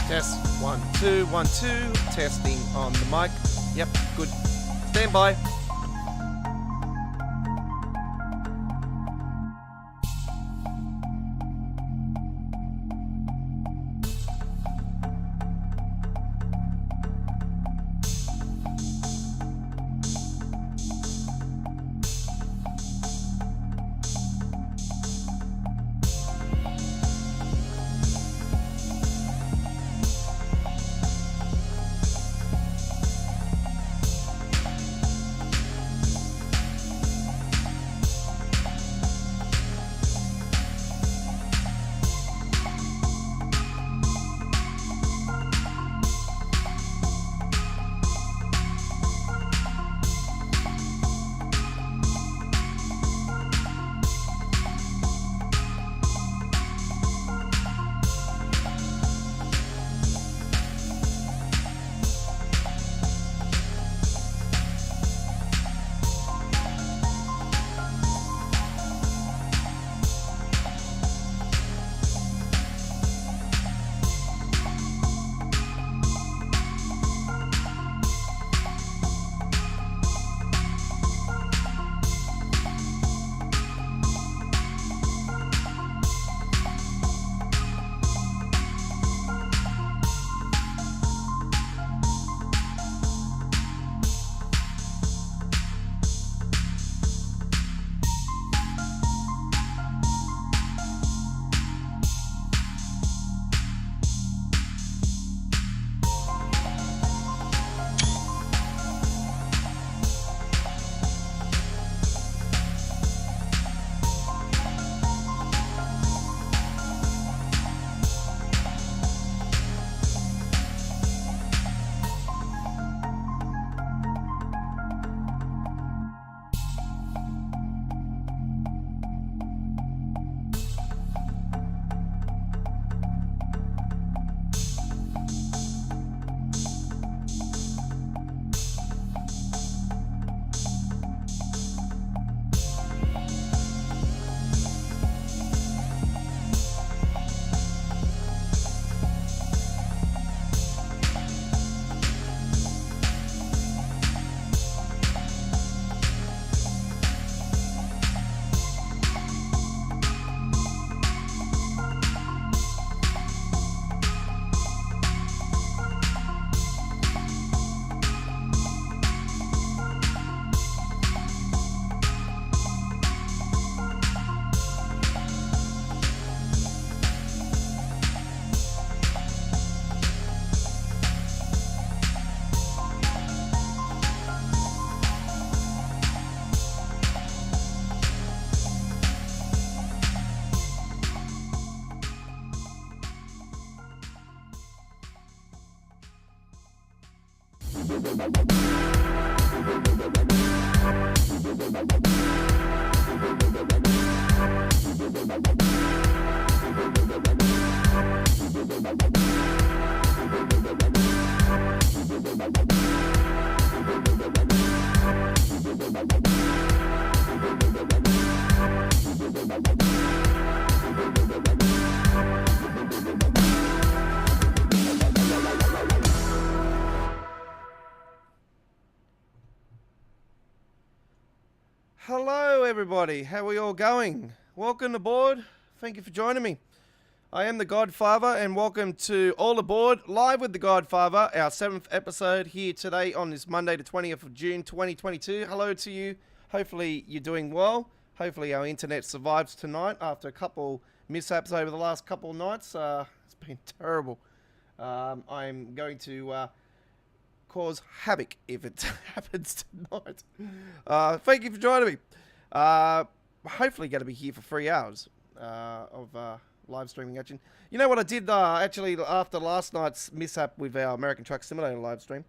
Test 1 2 1 2. Testing on the mic. Yep, good. Stand by. Hello everybody, how are we all going? Welcome aboard, thank you for joining me. I am the Godfather and welcome to All Aboard, live with the Godfather, our 7th episode here today on this Monday the 20th of June 2022. Hello to you, hopefully you're doing well. Hopefully our internet survives tonight after a couple mishaps over the last couple of nights. It's been terrible. I'm going to cause havoc if it happens tonight. Thank you for joining me. Hopefully going to be here for 3 hours of live streaming action. You know what I did actually after last night's mishap with our American Truck Simulator live stream?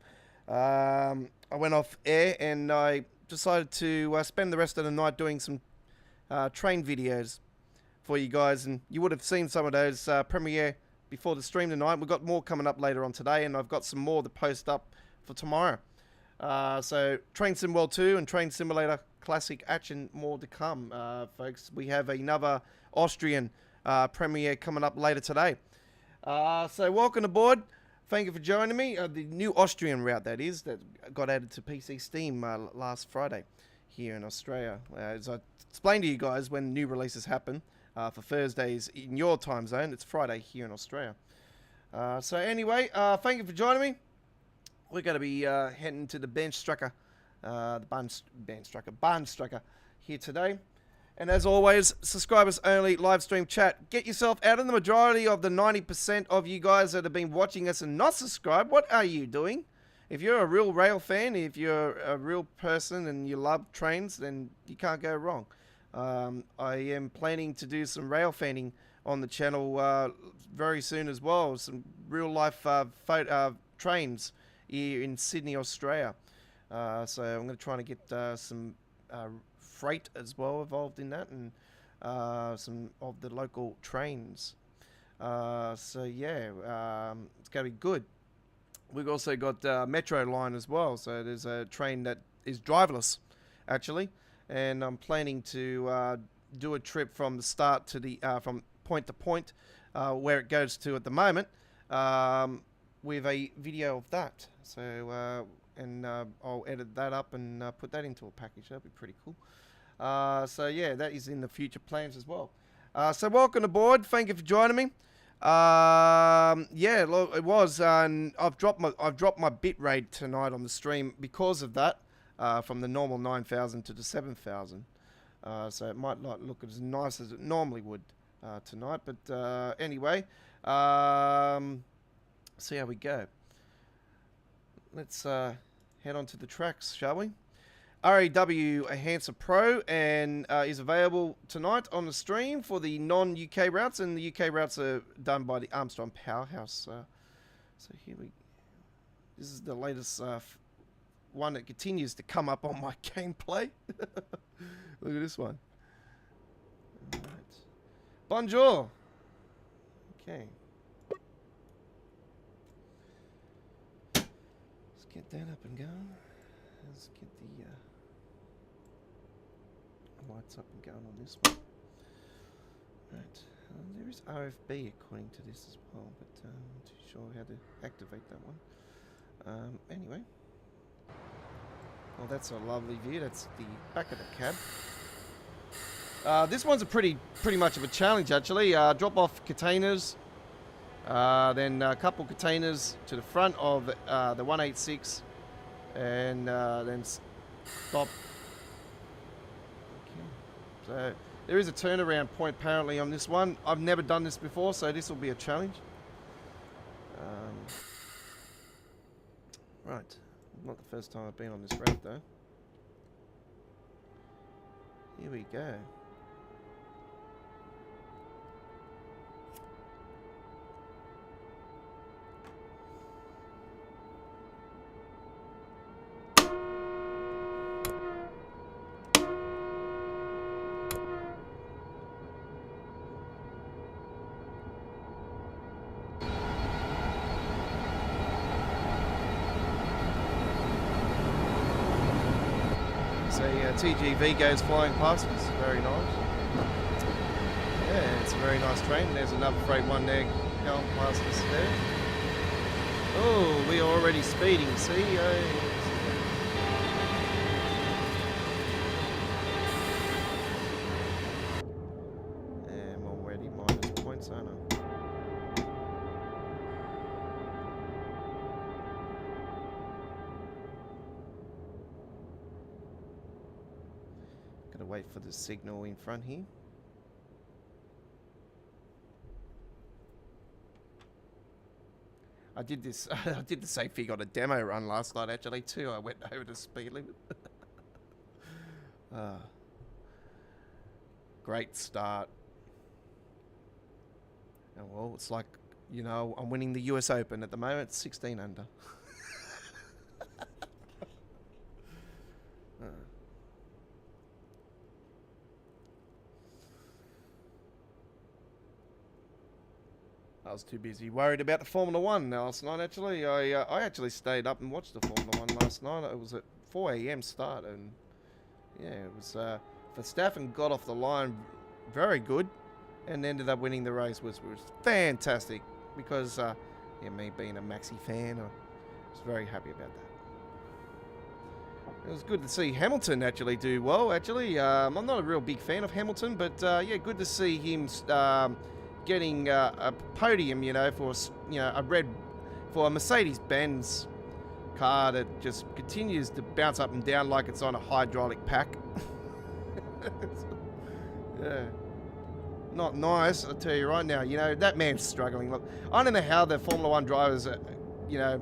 I went off air and I decided to spend the rest of the night doing some train videos for you guys, and you would have seen some of those premiere before the stream tonight. We've got more coming up later on today, and I've got some more to post up for tomorrow. So Train Sim World 2 and Train Simulator Classic Action, more to come, folks. We have another Austrian premiere coming up later today. So welcome aboard. Thank you for joining me. The new Austrian route, that is, that got added to PC Steam last Friday here in Australia. As I explained to you guys, when new releases happen for Thursdays in your time zone, it's Friday here in Australia. So anyway, thank you for joining me. We're going to be heading to the Bahnstrecke, Bahnstrecke here today. And as always, subscribers only live stream chat. Get yourself out of the majority of the 90% of you guys that have been watching us and not subscribed. What are you doing? If you're a real rail fan, if you're a real person and you love trains, then you can't go wrong. I am planning to do some rail fanning on the channel very soon as well. Some real life trains here in Sydney, Australia. So I'm going to try to get some freight as well involved in that, and some of the local trains. So yeah, it's going to be good. We've also got Metro line as well, so there's a train that is driverless actually, and I'm planning to do a trip from the start to the from point to point where it goes to at the moment, with a video of that. So and I'll edit that up and put that into a package. That'll be pretty cool. So yeah, that is in the future plans as well. So welcome aboard. Thank you for joining me. Yeah, look, it was. I've dropped my bit rate tonight on the stream because of that. From the normal 9,000 to the 7,000. So it might not look as nice as it normally would tonight. But anyway, see how we go. Let's head on to the tracks, shall we? RAW Enhancer Pro and is available tonight on the stream for the non-UK routes, and the UK routes are done by the Armstrong Powerhouse. So here this is the latest one that continues to come up on my gameplay. Look at this one. All right. Bonjour. Okay. Let's get that up and going. Let's get the lights up and going on this one. Right. There is RFB according to this as well, but I'm not too sure how to activate that one. Anyway. Well, that's a lovely view. That's the back of the cab. This one's a pretty much of a challenge actually. Drop off containers, then a couple containers to the front of the 186, and then stop. Okay. So there is a turnaround point apparently on this one. I've never done this before, so this will be a challenge. Right. Not the first time I've been on this route though. Here we go. TGV goes flying past us. Very nice. Yeah, it's a very nice train. There's another freight one there going past us there. Oh, we are already speeding. See? I'm already minus points, aren't I? Wait for the signal in front here. I did this. I did the same thing on a demo run last night actually too. I went over the speed limit. Great start. Oh, well, it's like, you know, I'm winning the US Open at the moment. 16 under. I was too busy worried about the Formula 1 last night, actually. I actually stayed up and watched the Formula 1 last night. It was at 4 a.m. start, and yeah, it was Verstappen got off the line very good and ended up winning the race, which was fantastic. because, yeah, me being a Maxi fan, I was very happy about that. It was good to see Hamilton actually do well, actually. I'm not a real big fan of Hamilton, but, yeah, good to see him getting a podium, you know, for, you know, for a Mercedes-Benz car that just continues to bounce up and down like it's on a hydraulic pack. Yeah. Not nice, I'll tell you right now. You know, that man's struggling. Look, I don't know how the Formula One drivers, you know,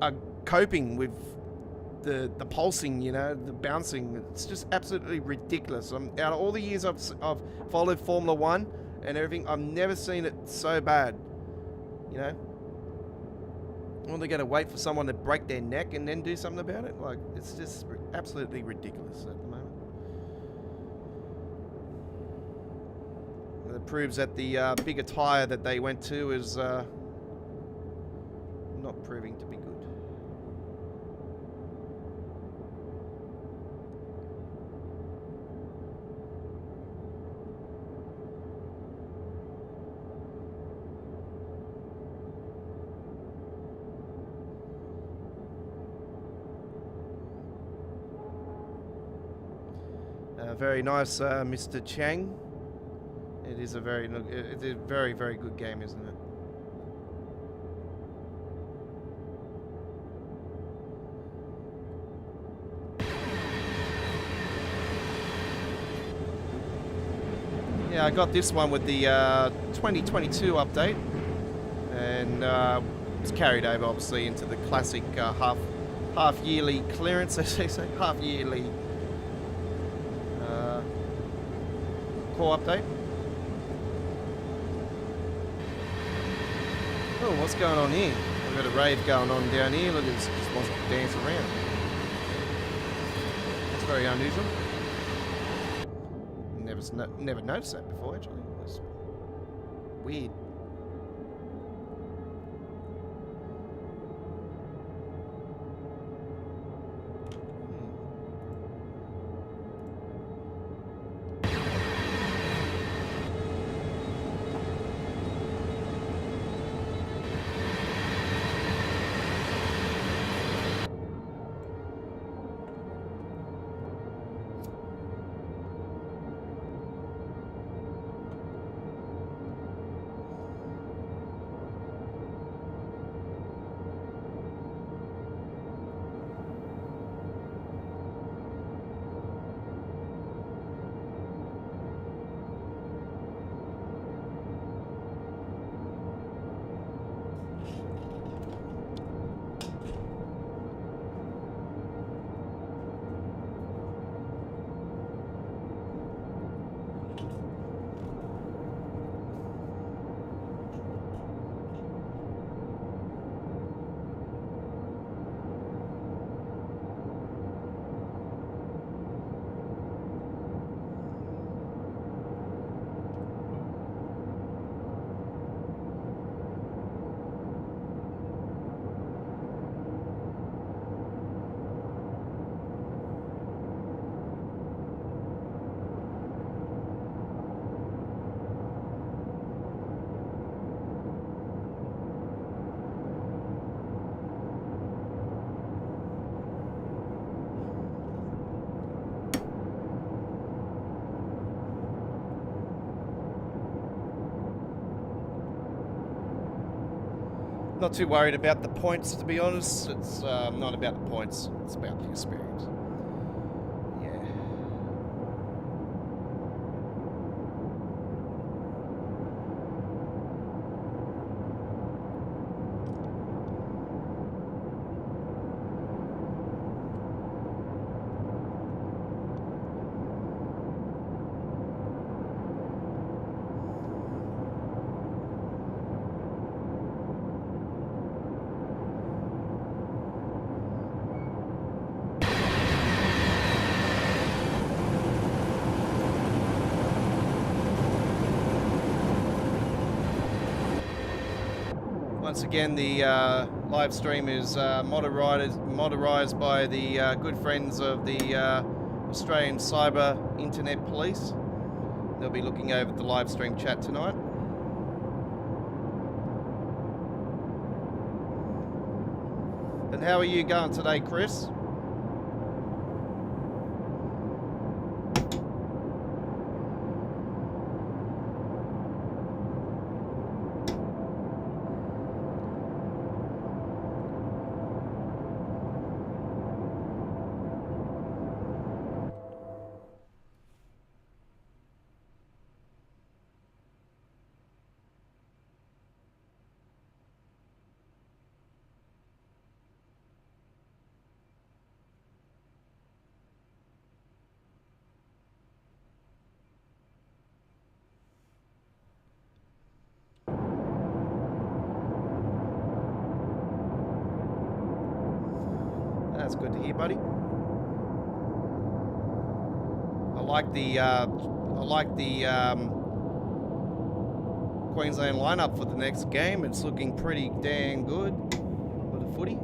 are coping with the pulsing, you know, the bouncing. It's just absolutely ridiculous. Out of all the years I've followed Formula One and everything, I've never seen it so bad, you know. Well, they're going to wait for someone to break their neck and then do something about it? Like, it's just absolutely ridiculous at the moment. It proves that the bigger tyre that they went to is not proving to be good. Very nice, Mr. Chang. It is a very, very good game, isn't it? Yeah, I got this one with the 2022 update, and it's carried over obviously into the classic half yearly clearance, as they say, half yearly core update. Oh, what's going on here? We've got a rave going on down here. Look, it just wants to dance around. That's very unusual. Never noticed that before, actually. It's weird. Not too worried about the points, to be honest. It's not about the points, it's about the experience. Yeah. Once again, the live stream is moderized by the good friends of the Australian Cyber Internet Police. They'll be looking over the live stream chat tonight. And how are you going today, Chris? That's good to hear, buddy. I like the Queensland lineup for the next game. It's looking pretty dang good for the footy.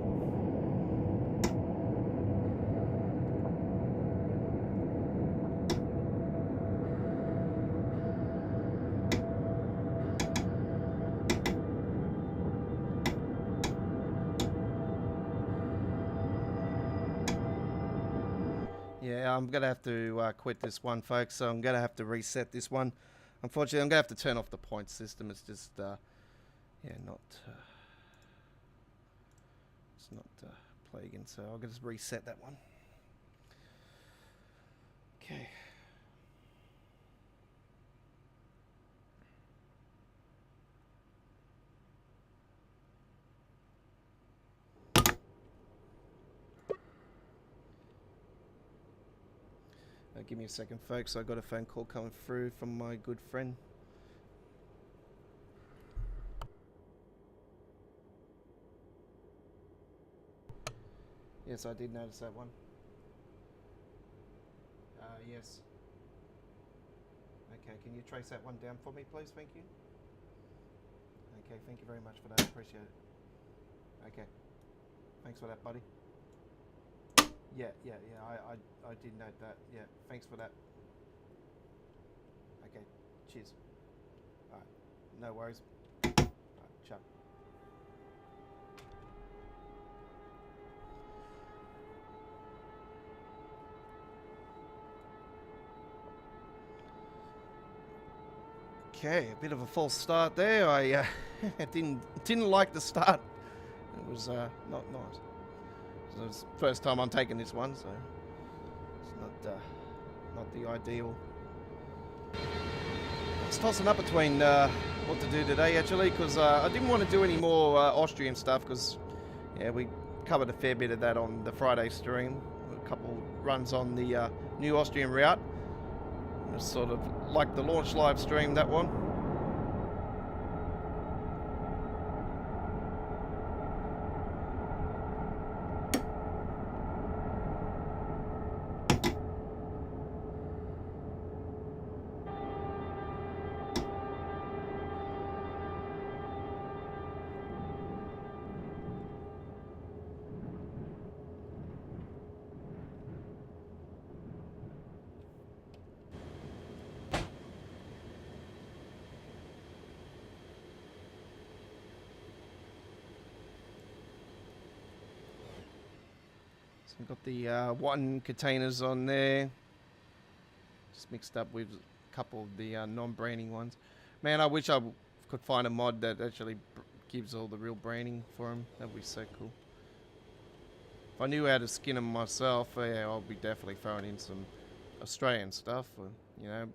Yeah, I'm going to have to quit this one, folks, so I'm going to have to reset this one. Unfortunately, I'm going to have to turn off the point system. It's just, yeah, it's not plaguing, so I'll just reset that one. Okay. Give me a second, folks. I got a phone call coming through from my good friend. Yes, I did notice that one. Yes. Okay, can you trace that one down for me, please? Thank you. Okay, thank you very much for that. Appreciate it. Okay. Thanks for that, buddy. Yeah, I did note that. Yeah, thanks for that. Okay, cheers. Alright, no worries. Alright, ciao. Okay, a bit of a false start there. I didn't like the start. It was not nice. So it's the first time I'm taking this one, so it's not the ideal. I was tossing up between what to do today, actually, because I didn't want to do any more Austrian stuff, because yeah, we covered a fair bit of that on the Friday stream. A couple runs on the new Austrian route. It's sort of like the launch live stream, that one. We've got the one containers on there, just mixed up with a couple of the non-branding ones. Man, I wish I could find a mod that actually gives all the real branding for them. That would be so cool. If I knew how to skin them myself, yeah, I'll be definitely throwing in some Australian stuff. Or, you know,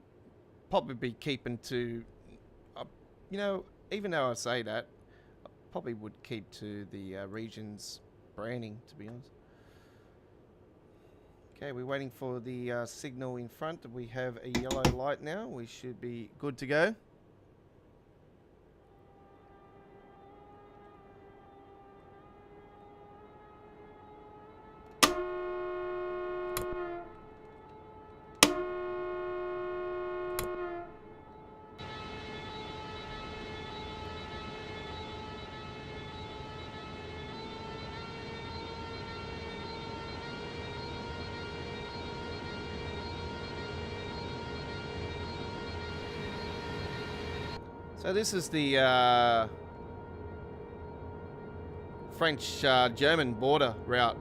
probably be keeping to, you know, even though I say that, I probably would keep to the region's branding, to be honest. Okay, we're waiting for the signal in front. We have a yellow light now. We should be good to go. So this is the French-German border route.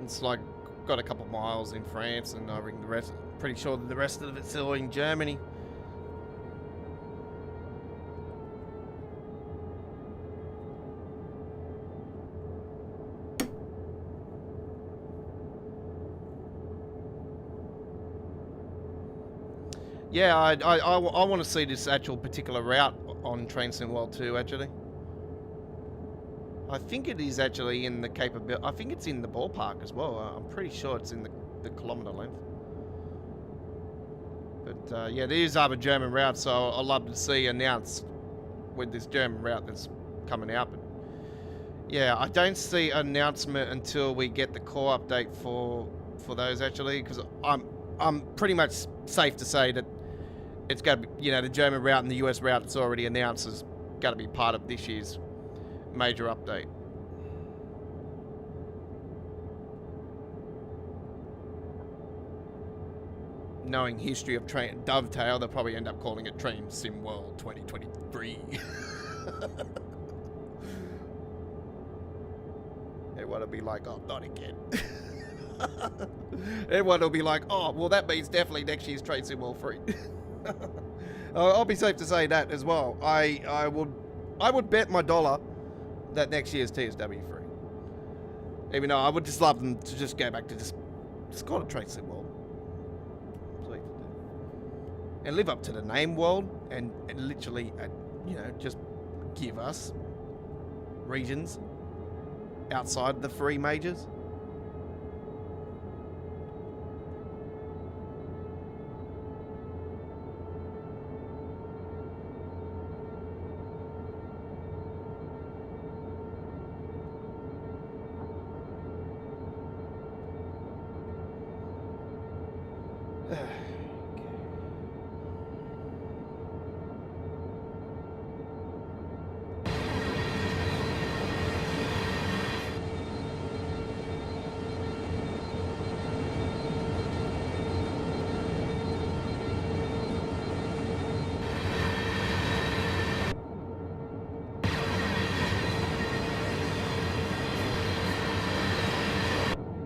It's like got a couple miles in France, and I reckon the rest. Pretty sure that the rest of it's still in Germany. Yeah, I want to see this actual particular route on Train Sim World 2, actually. I think it is actually in the capability. I think it's in the ballpark as well. I'm pretty sure it's in the kilometre length. But yeah, there is other German routes, so I'd love to see announced with this German route that's coming out. But yeah, I don't see an announcement until we get the core update for those, actually, because I'm pretty much safe to say that it's got to be, you know, the German route and the US route that's already announced is got to be part of this year's major update. Knowing history of Train Dovetail, they'll probably end up calling it Train Sim World 2023. Everyone will be like, oh, not again. Everyone will be like, oh, well, that means definitely next year's Train Sim World 3. I'll be safe to say that as well. I would bet my dollar that next year's TSW 3. Even though I would just love them to just go back to just call it Train Sim World. And live up to the name world and literally, you know, just give us regions outside the 3 majors.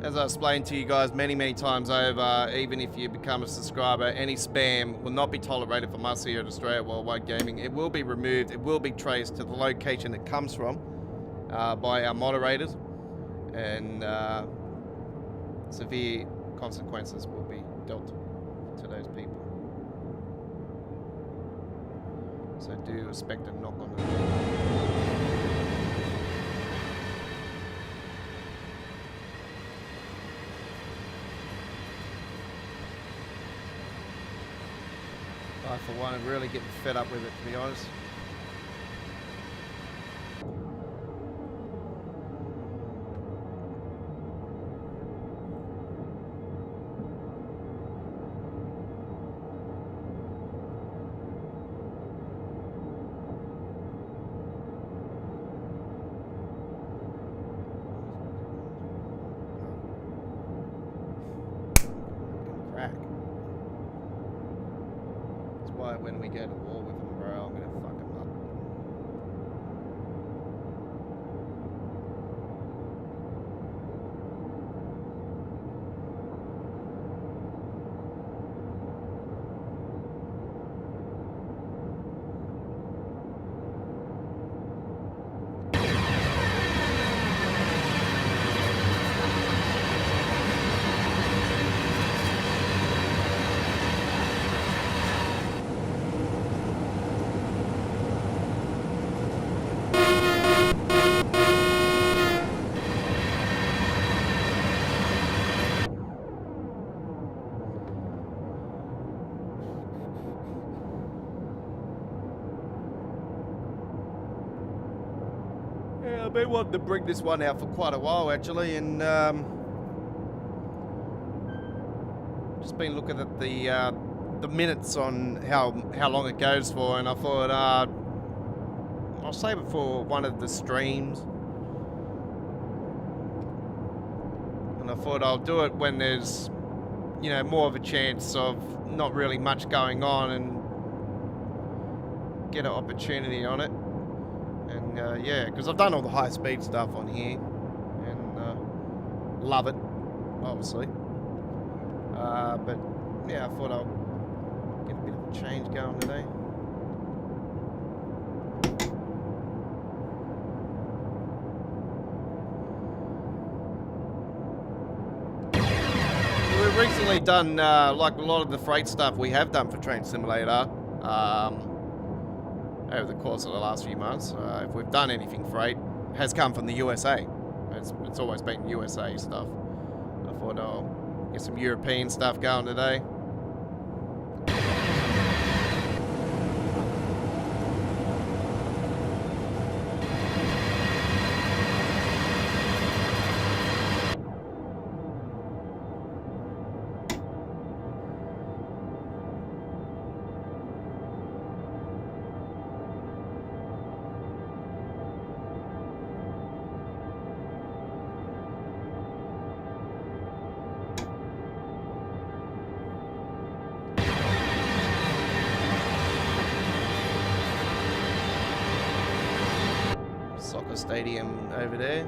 As I explained to you guys many times over, even if you become a subscriber, any spam will not be tolerated from us here at Australia Worldwide Gaming. It will be removed. It will be traced to the location it comes from by our moderators, and severe consequences will be dealt to those people. So do expect a knock on the door. I, for one, am really getting fed up with it, to be honest. When we go to war with them, bro, I'm gonna fuck them up. I've been wanting to bring this one out for quite a while, actually, and just been looking at the minutes on how long it goes for, and I thought I'll save it for one of the streams, and I thought I'll do it when there's, you know, more of a chance of not really much going on and get an opportunity on it. And Yeah, because I've done all the high speed stuff on here, and love it, obviously. But yeah, I thought I'll get a bit of a change going today. We've recently done like a lot of the freight stuff we have done for Train Simulator over the course of the last few months. If we've done anything freight, it has come from the USA. It's always been USA stuff. I thought I'll get some European stuff going today. Soccer stadium over there.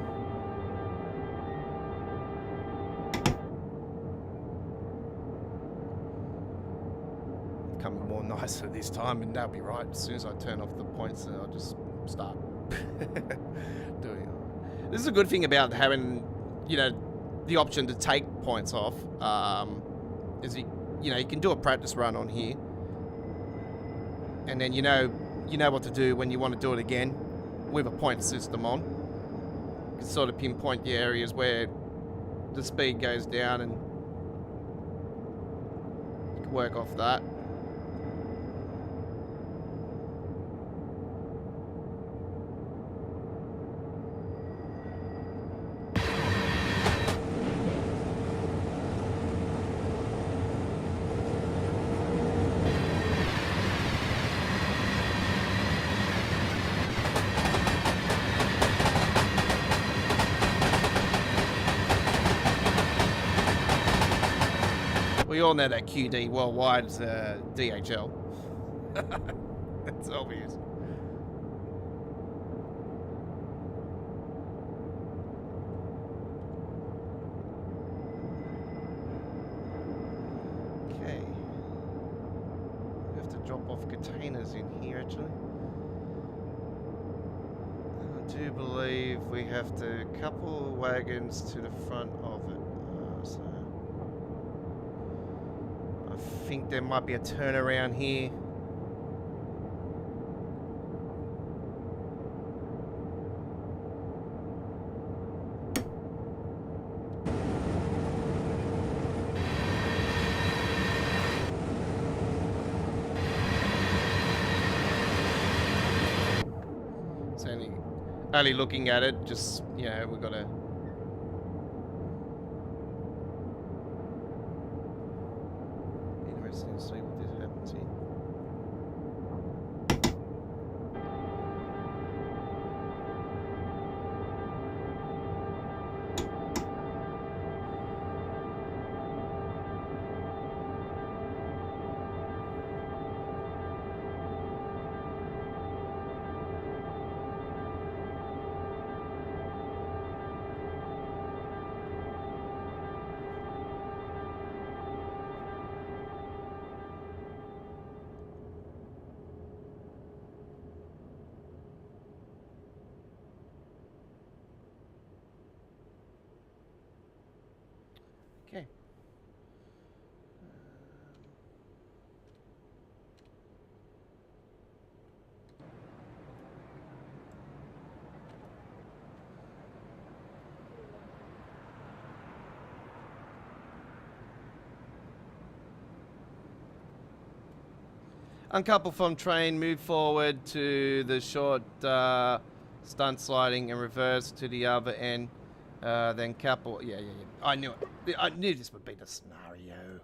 Becoming more nicer this time, and that'll be right. As soon as I turn off the points, I'll just start doing it. This is a good thing about having, you know, the option to take points off. Is you know, you can do a practice run on here, and then you know what to do when you want to do it again. With a point system on, you can sort of pinpoint the areas where the speed goes down, and you can work off that. We all know that QD worldwide is DHL. It's obvious. Okay. We have to drop off containers in here, actually. And I do believe we have to couple wagons to the front of it. So I think there might be a turnaround here. It's only looking at it, just, you know, we've got to... Interesting to see what this happens here. Okay. Uncouple from train, move forward to the short stunt sliding and reverse to the other end. Then couple. Yeah. I knew it. I knew this would be the scenario.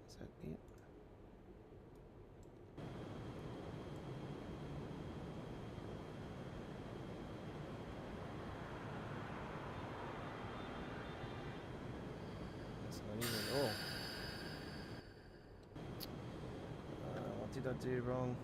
Is that it? That's not even all. What did I do wrong?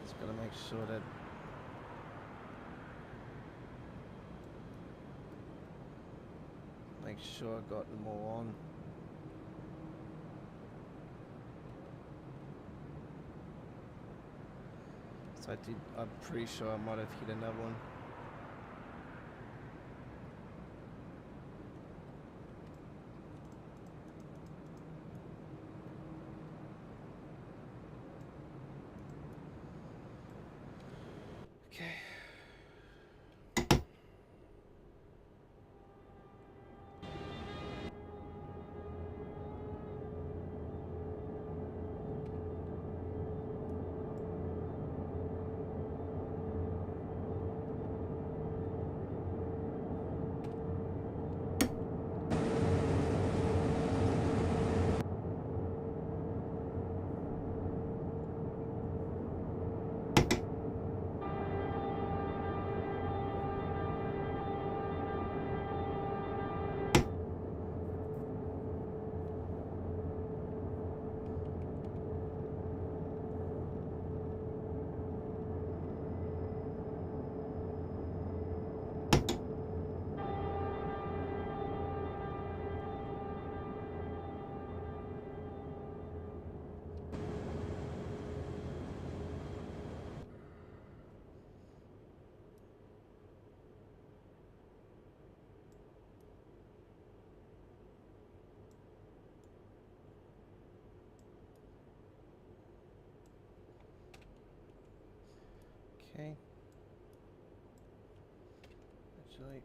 Just gotta make sure that I got them all on. So I'm pretty sure I might have hit another one. Okay. Okay. Actually.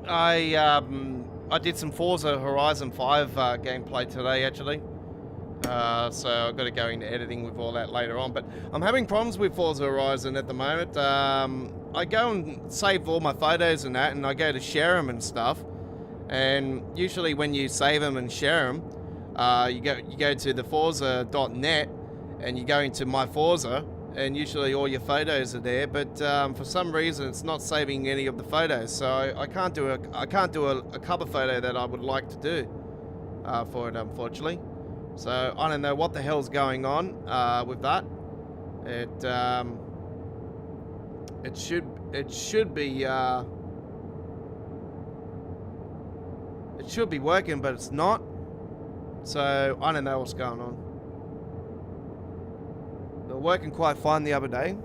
I did some Forza Horizon 5 gameplay today, actually. So I've got to go into editing with all that later on. But I'm having problems with Forza Horizon at the moment. I go and save all my photos and that, and I go to share them and stuff. And usually when you save them and share them, you go to the Forza.net and you go into My Forza, and usually all your photos are there, but for some reason it's not saving any of the photos, so I can't do a cover photo that I would like to do for it, unfortunately. So I don't know what the hell's going on with that. It should be working, but it's not. So I don't know what's going on. They were working quite fine the other day,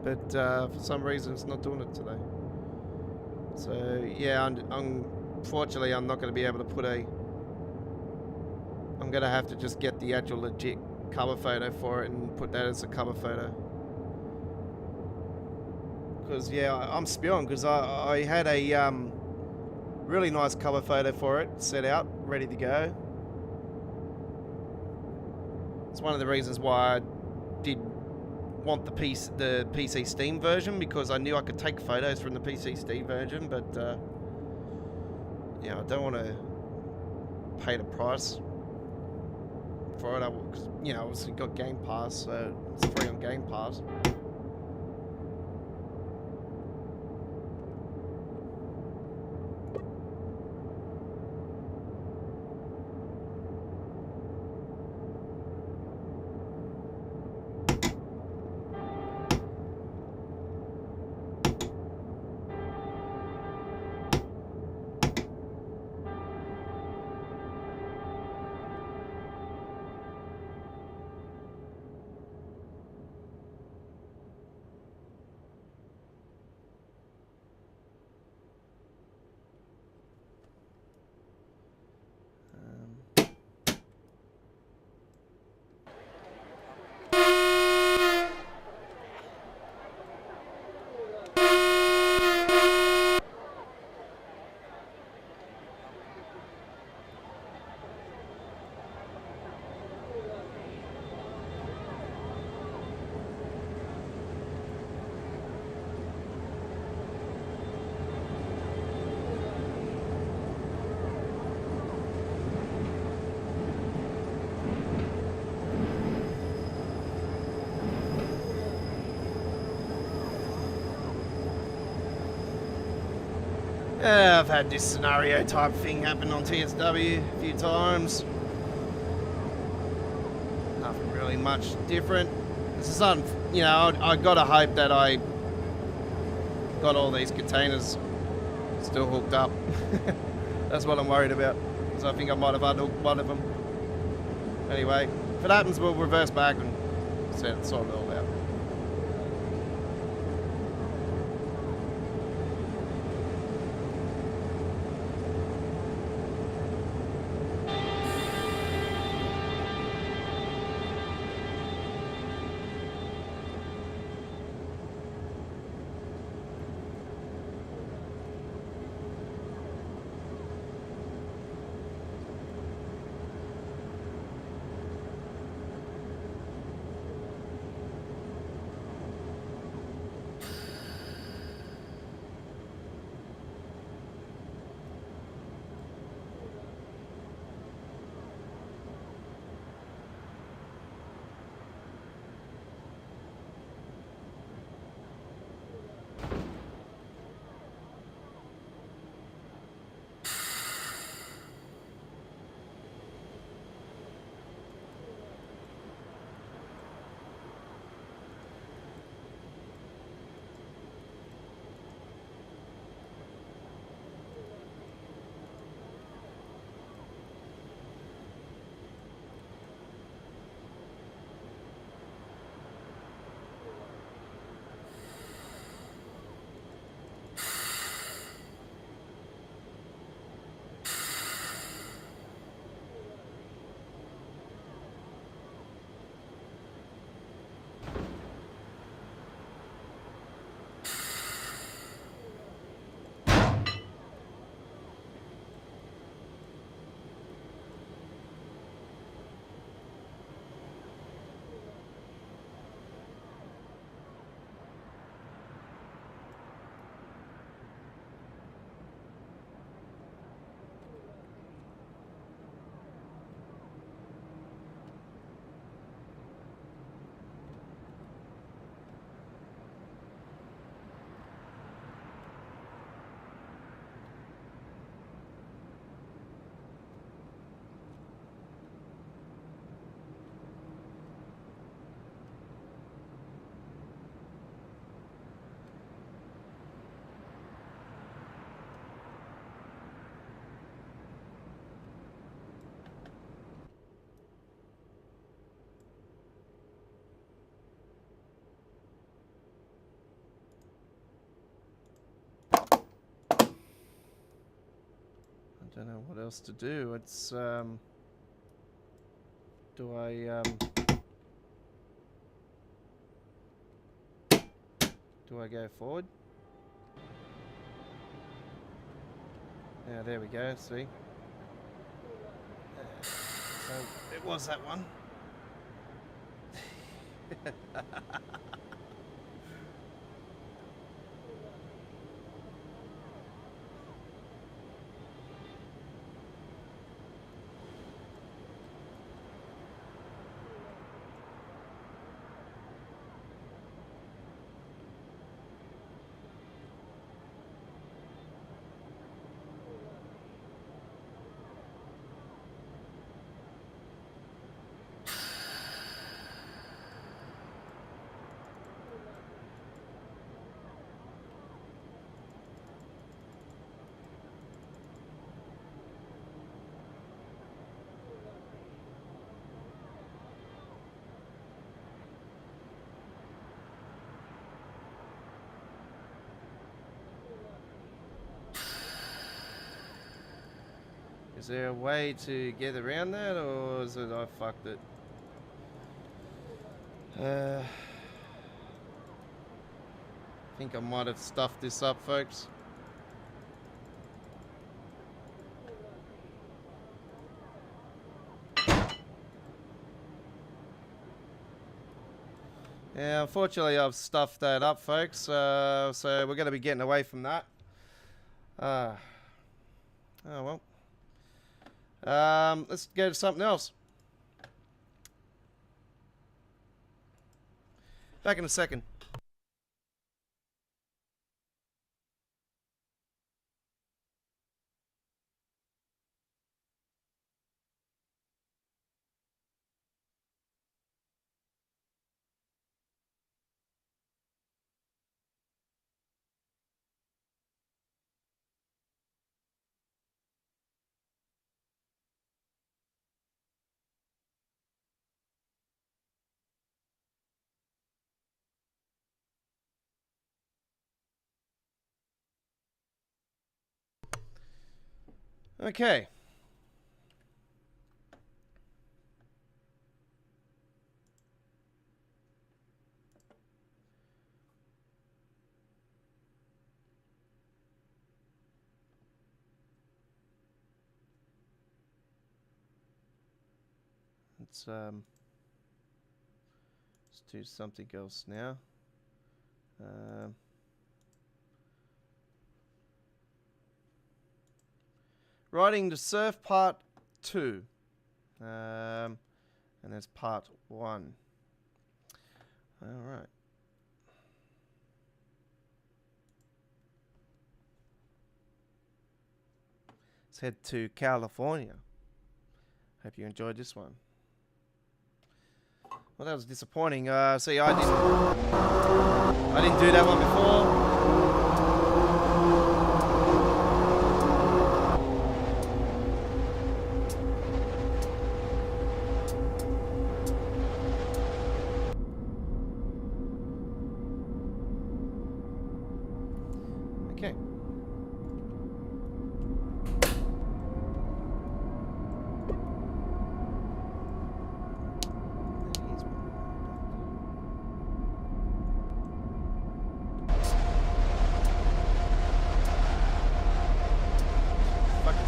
but for some reason it's not doing it today. So yeah, unfortunately I'm not going to be able to put I'm going to have to just get the actual legit cover photo for it and put that as a cover photo. Because yeah, I'm spewing, because I had a really nice cover photo for it set out, ready to go. It's one of the reasons why I did want the PC Steam version, because I knew I could take photos from the PC Steam version, but yeah, I don't want to pay the price for it. Cause, you know, obviously got Game Pass, so it's free on Game Pass. Yeah, I've had this scenario type thing happen on TSW a few times. Nothing really much different. This is you know, I gotta hope that I got all these containers still hooked up. That's what I'm worried about. So I think I might have unhooked one of them. Anyway, if it happens, we'll reverse back and sort it all out. I don't know what else to do. It's do I go forward? Yeah, there we go. See. So it was that one. Is there a way to get around that, or is it I fucked it? I think I might have stuffed this up, folks. Yeah, unfortunately I've stuffed that up, folks. So we're going to be getting away from that. Oh well. Let's go to something else. Back in a second. Okay. Let's do something else now. Riding the Surf Part 2. And there's Part 1. Alright. Let's head to California. Hope you enjoyed this one. Well, that was disappointing. See, I didn't do that one before. Okay.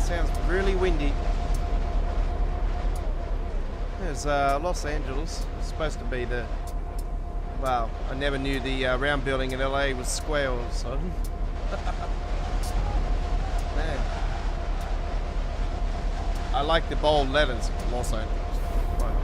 Sounds really windy. There's Los Angeles. It's supposed to be the... Well, I never knew the round building in LA was square all of a sudden. Man. I like the bold letters, Los Angeles. Right.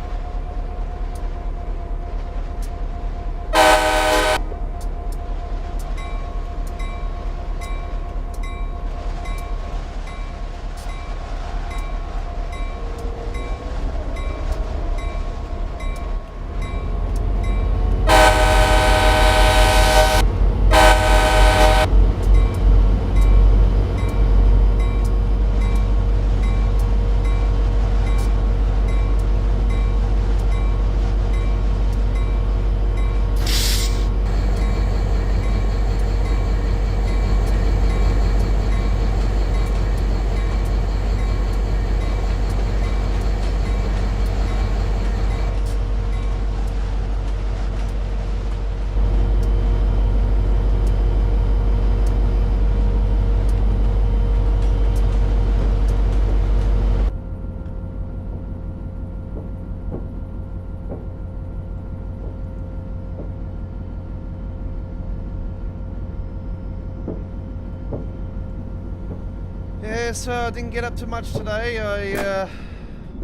Yeah, so I didn't get up to much today.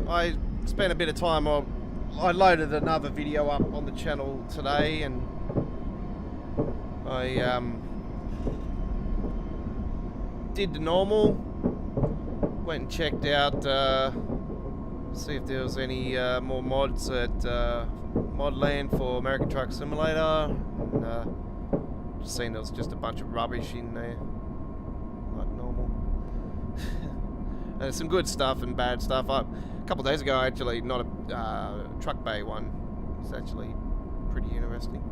I spent a bit of time on... I loaded another video up on the channel today, and I did the normal. Went and checked out, see if there was any more mods at Modland for American Truck Simulator. And, just seen there was just a bunch of rubbish in there, like normal. There's some good stuff and bad stuff. A couple of days ago, actually, not a truck bay one. It's actually pretty interesting.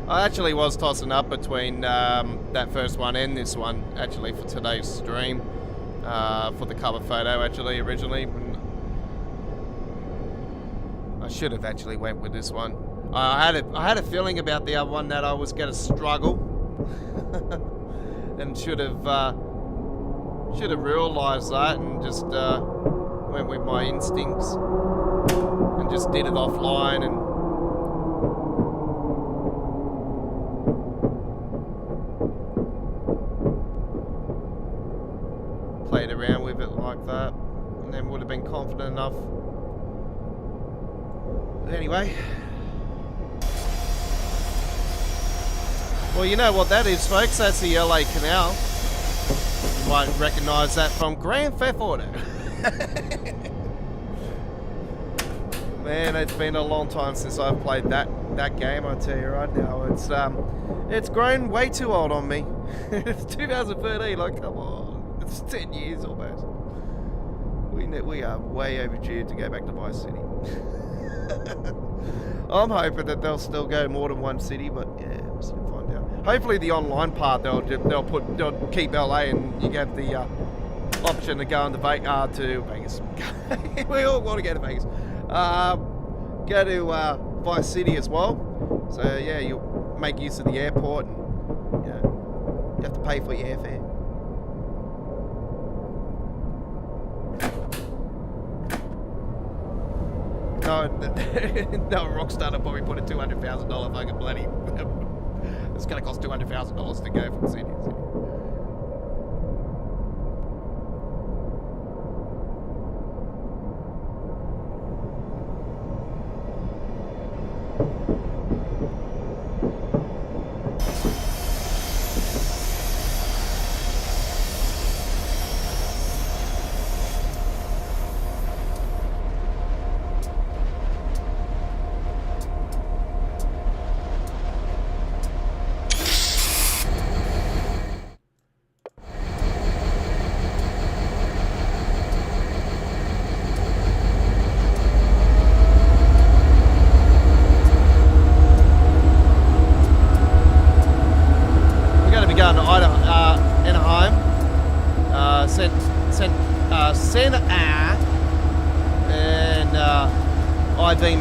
I actually was tossing up between that first one and this one, actually, for today's stream, for the cover photo, actually, originally. I should have actually went with this one. I had a feeling about the other one that I was going to struggle. and should have realised that and just went with my instincts and just did it offline and played around with it like that, and then would have been confident enough. But anyway, well, you know what that is, folks. That's the LA Canal. You might recognise that from Grand Theft Auto. Man, it's been a long time since I've played that game. I tell you right now, it's grown way too old on me. It's 2013. Like, come on, it's 10 years almost. We are way overdue to go back to Vice City. I'm hoping that they'll still go more than one city, but yeah, we'll soon find out. Hopefully, the online part they'll keep LA, and you have the option to go into Vegas. We all want to go to Vegas. Go to Vice City as well. So yeah, you'll make use of the airport, and you know, you have to pay for your airfare. No, Rockstar will probably put a $200,000 fucking bloody. It's gonna cost $200,000 to go from city to city.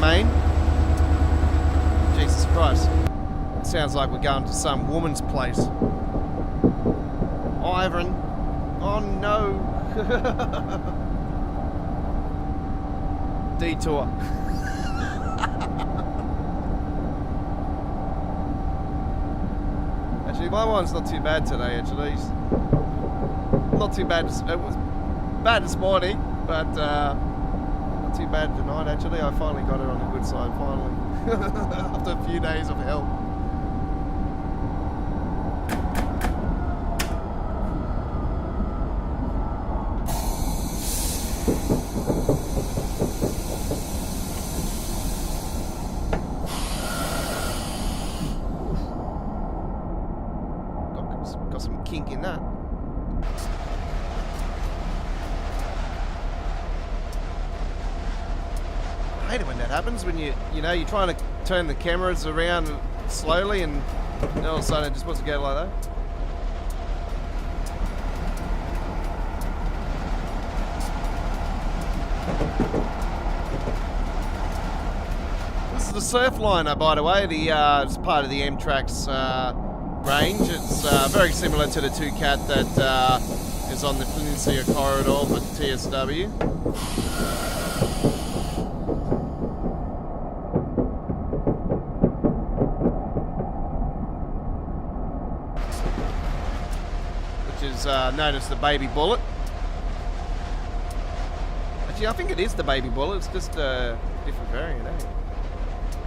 Main. Jesus Christ. It sounds like we're going to some woman's place. Ivan. Oh no. Detour. Actually, my one's not too bad today, actually. Not too bad. It was bad this morning, but too bad tonight. Actually, I finally got her on the good side, finally. After a few days of hell. Got some kink in that. I hate it when that happens, when you're trying to turn the cameras around slowly and all of a sudden it just wants to go like that. This is the Surfliner, by the way. It's part of the M-Trax range. It's very similar to the 2CAT that is on the Peninsula Corridor for TSW. Known as the Baby Bullet. Actually, I think it is the Baby Bullet. It's just a different variant, eh?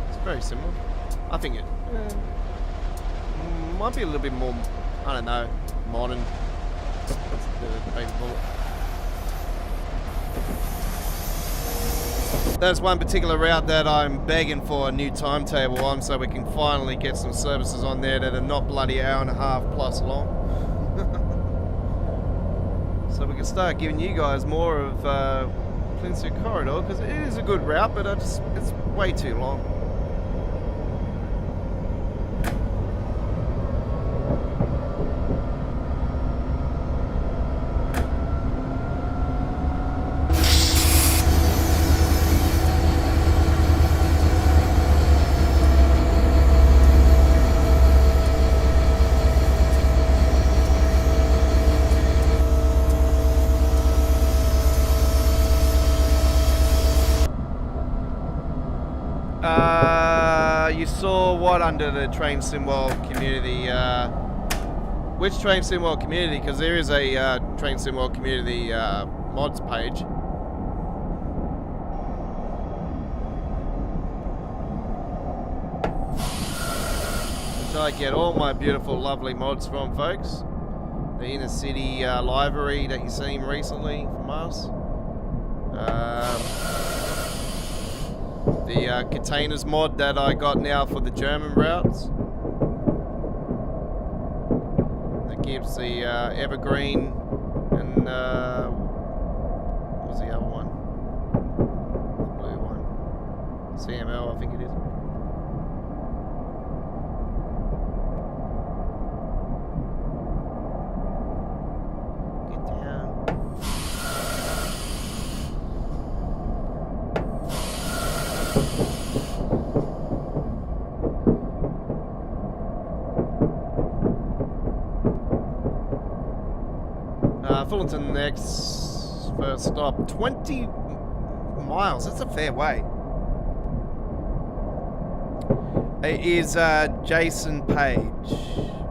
It's very similar. I think it might be a little bit more, I don't know, modern. The Baby Bullet. There's one particular route that I'm begging for a new timetable on, so we can finally get some services on there that are not bloody hour and a half plus long. So we can start giving you guys more of Peninsula Corridor, because it is a good route, but it's way too long. under the Train Sim World community. Which Train Sim World community? Because there is a Train Sim World community mods page. Which I get all my beautiful, lovely mods from, folks. The inner city library that you've seen recently from us. The containers mod that I got now for the German routes. That gives the evergreen and what was the other one? The blue one. CML, I think it is. Fullerton next, first stop, 20 miles, that's a fair way. It is Jason Page.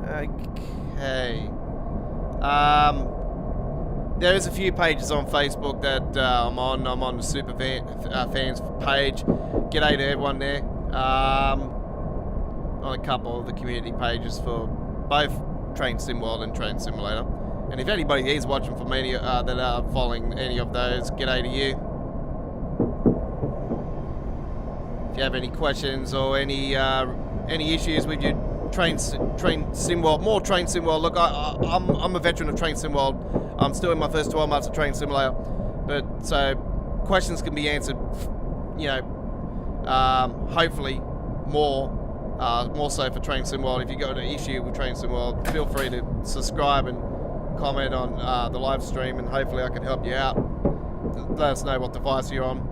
Okay. There's a few pages on Facebook that I'm on. I'm on the Super Fans page. G'day to everyone there. On a couple of the community pages for both Train Sim World and Train Simulator. And if anybody is watching from any that are following any of those, g'day to you. If you have any questions or any issues with your Train Sim World, more Train Sim World. Look, I'm a veteran of Train Sim World. I'm still in my first 12 months of Train Simulator, but so questions can be answered. You know, hopefully more so for Train Sim World. If you got an issue with Train Sim World, feel free to subscribe and comment on the live stream, and hopefully I can help you out. Let us know what device you're on.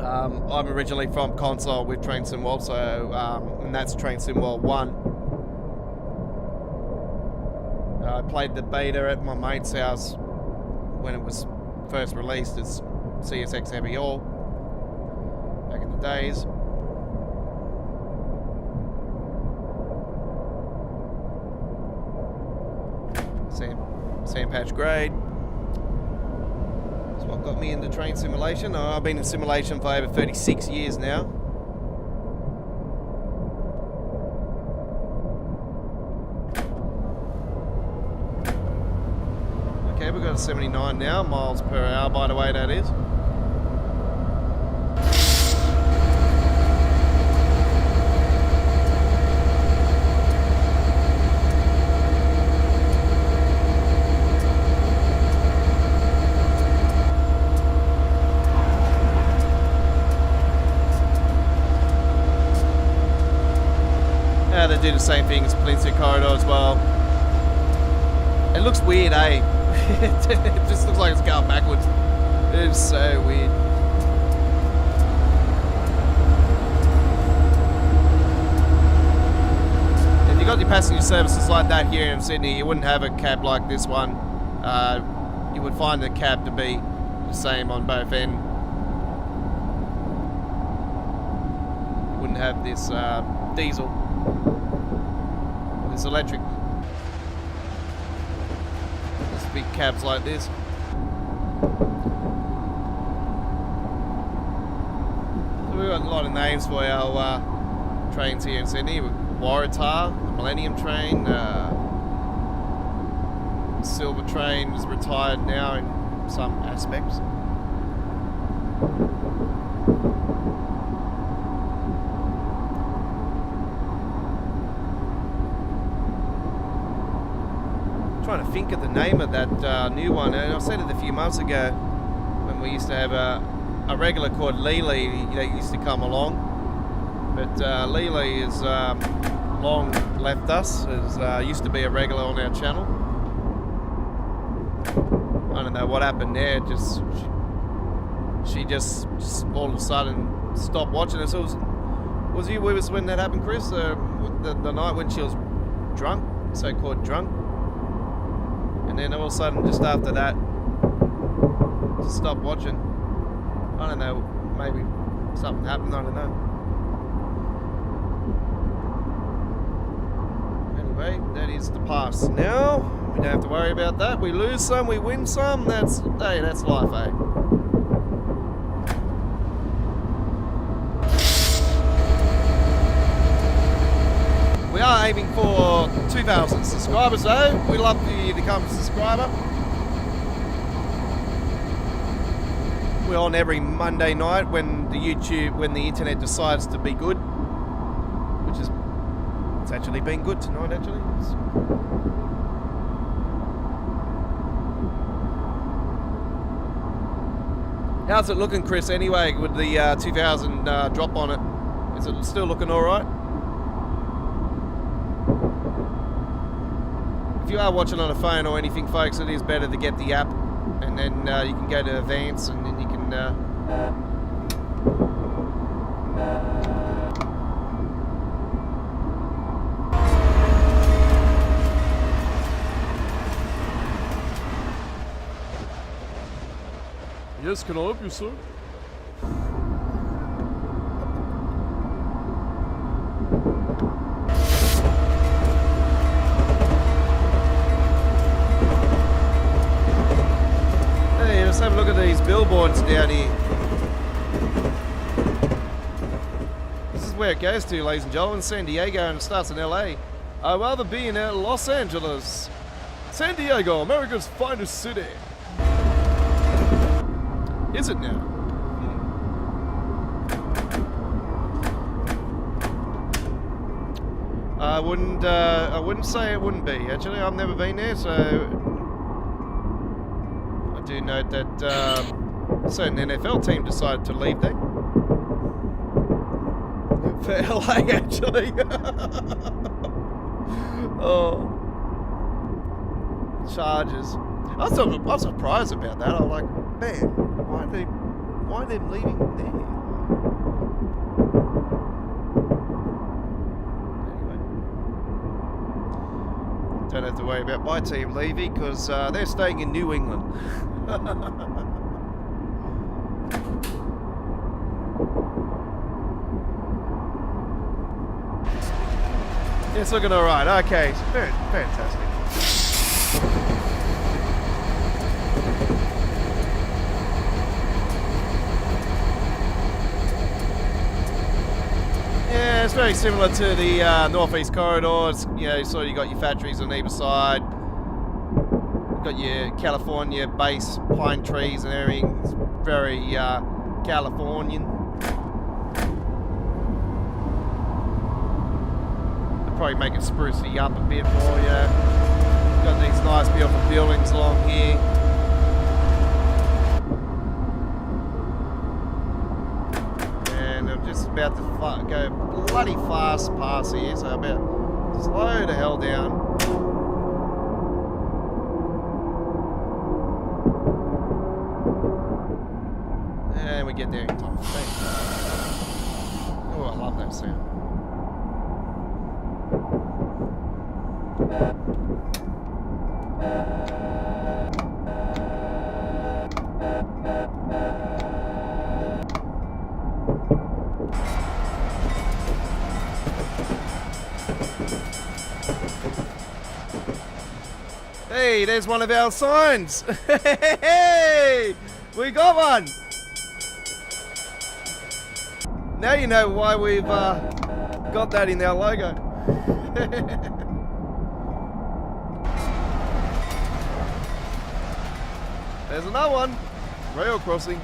I'm originally from console with Train Sim World, so and that's Train Sim World 1. I played the beta at my mate's house when it was first released as CSX Heavy All back in the days. Sand patch grade. That's what got me into train simulation. I've been in simulation for over 36 years now. Okay, we've got a 79 now, miles per hour, by the way, that is. They do the same thing as Peninsula Corridor as well. It looks weird, eh? It just looks like it's going backwards. It is so weird. If you got your passenger services like that here in Sydney, you wouldn't have a cab like this one. You would find the cab to be the same on both ends. You wouldn't have this diesel. It's electric. There's big cabs like this. So we've got a lot of names for our trains here in Sydney. Waratah, the Millennium Train, Silver Train is retired now in some aspects. Trying to think of the name of that new one, and I said it a few months ago when we used to have a regular called Lily that used to come along, but Lily is long left us. As used to be a regular on our channel. I don't know what happened there. Just she just all of a sudden stopped watching us. Was you with us when that happened, Chris? The night when she was drunk, so-called drunk. And then all of a sudden, just after that, just stopped watching. I don't know, maybe something happened, I don't know. that is the past. Now, we don't have to worry about that. We lose some, we win some. That's life, eh? We are aiming for 2,000 subscribers though. We'd love for you to become a subscriber. We're on every Monday night when the internet decides to be good, which is, it's actually been good tonight actually. How's it looking, Chris, anyway, with the 2,000 drop on it? Is it still looking alright? If you are watching on a phone or anything, folks, it is better to get the app, and then you can go to Advanced, and then you can Yes, can I help you, sir? Hey, let's have a look at these billboards down here. This is where it goes to, ladies and gentlemen. San Diego, and it starts in LA. I'd rather be in Los Angeles. San Diego, America's finest city. Is it now? I wouldn't say it wouldn't be. Actually, I've never been there, so I do note that a certain NFL team decided to leave there for LA. Actually, oh, Chargers. I was surprised about that. I'm like, man, why are they leaving there? Anyway, don't have to worry about my team leaving because they're staying in New England. It's looking all right. Okay, very fantastic. Yeah, it's very similar to the Northeast Corridor. It's, you know, so you got your factories on either side. You've got your California base pine trees and everything. It's very Californian. They'll probably make it spruce it up a bit more, yeah. Got these nice beautiful buildings along here. Just about to go bloody fast past here, so about slow the hell down. And we get there in time. Oh, I love that sound. Hey, there's one of our signs. Hey, we got one. Now you know why we've got that in our logo. There's another one. Rail crossing.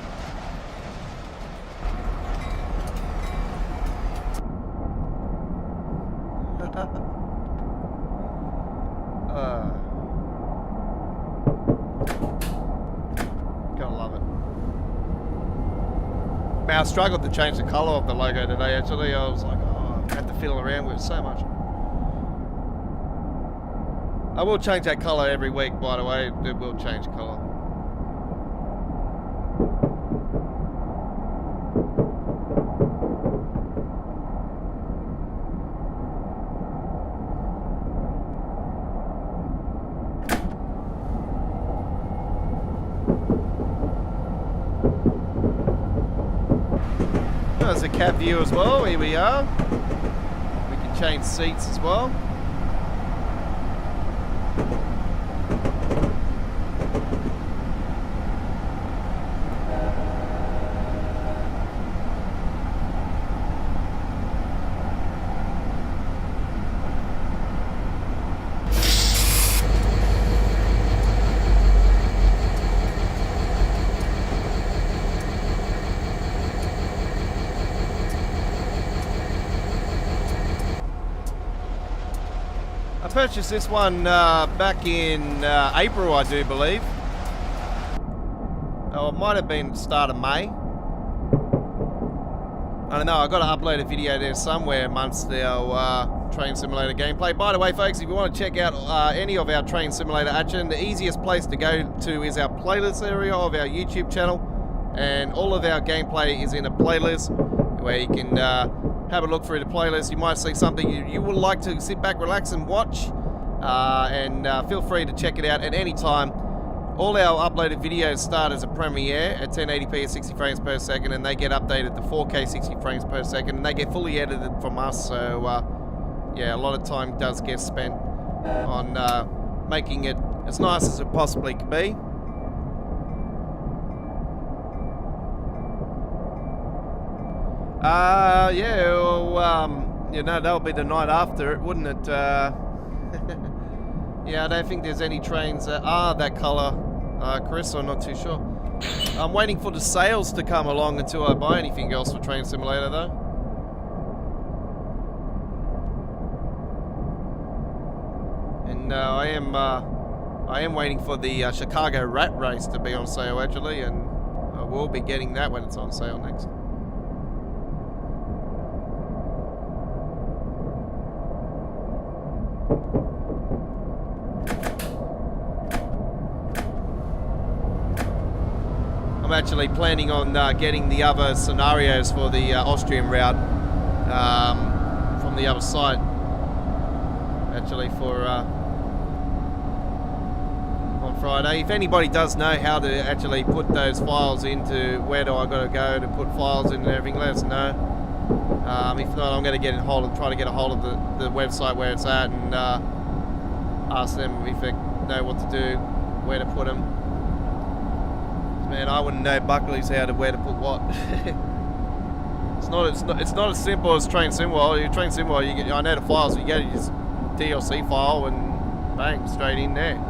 I struggled to change the colour of the logo today actually. I was like, oh, I have to fiddle around with it so much. I will change that colour every week, by the way. It will change colour. There's a cab view as well. Here we are. We can change seats as well. Purchased this one back in April, I do believe. Oh, it might have been the start of May. I don't know, I've got to upload a video there somewhere amongst our Train Simulator gameplay. By the way, folks, if you want to check out any of our Train Simulator action, the easiest place to go to is our playlist area of our YouTube channel. And all of our gameplay is in a playlist where you can have a look through the playlist. You might see something you would like to sit back, relax and watch. And feel free to check it out at any time. All our uploaded videos start as a premiere at 1080p at 60 frames per second, and they get updated to 4K 60 frames per second, and they get fully edited from us. So yeah, a lot of time does get spent on making it as nice as it possibly can be. Yeah, well, you know, that'll be the night after it, wouldn't it? Yeah, I don't think there's any trains that are that colour, Chris, I'm not too sure. I'm waiting for the sales to come along until I buy anything else for Train Simulator, though. And I am waiting for the Chicago Rat Race to be on sale, actually, and I will be getting that when it's on sale next. I'm actually planning on getting the other scenarios for the Austrian route from the other site, actually, for on Friday. If anybody does know how to actually put those files into, where do I got to go to put files in and everything, let us know. If not, I'm going to try to get a hold of the website where it's at, and ask them if they know what to do, where to put them. Man, I wouldn't know Buckley's where to put what. It's not as simple as Train Simworld. Train Simworld, I know the files. You get your DLC file and bang, straight in there.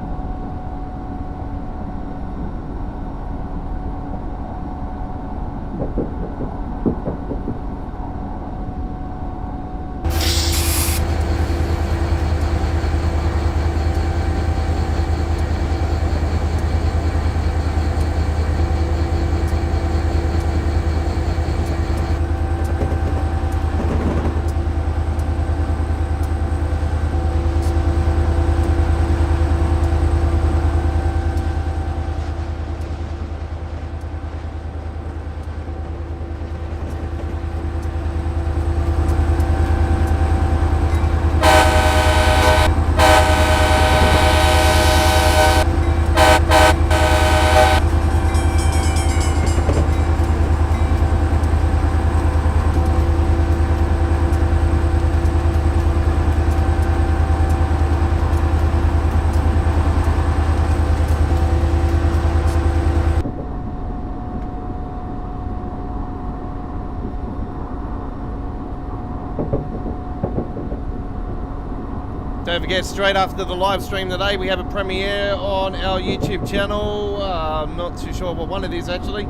Don't forget, straight after the live stream today, we have a premiere on our YouTube channel. I'm not too sure what one it is, actually.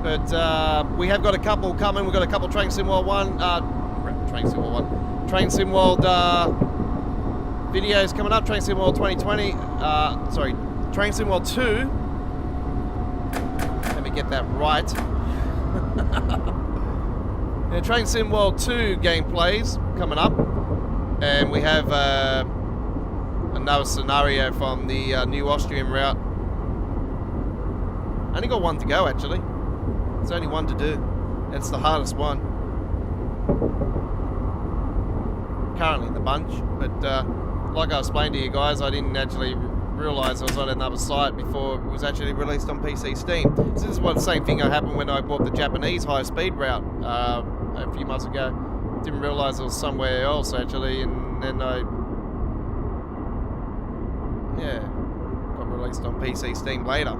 But we have got a couple coming. We've got a couple Train Sim World Train Sim World videos coming up. Train Sim World 2020. Sorry, Train Sim World 2. Let me get that right. Yeah, Train Sim World 2 gameplays coming up. And we have another scenario from the new Austrian route. Only got one to go, actually. There's only one to do. It's the hardest one currently in the bunch. But like I explained to you guys, I didn't actually realise I was on another site before it was actually released on PC Steam. So this is the same thing that happened when I bought the Japanese high-speed route a few months ago. Didn't realise it was somewhere else, actually, and then I announced on PC Steam later.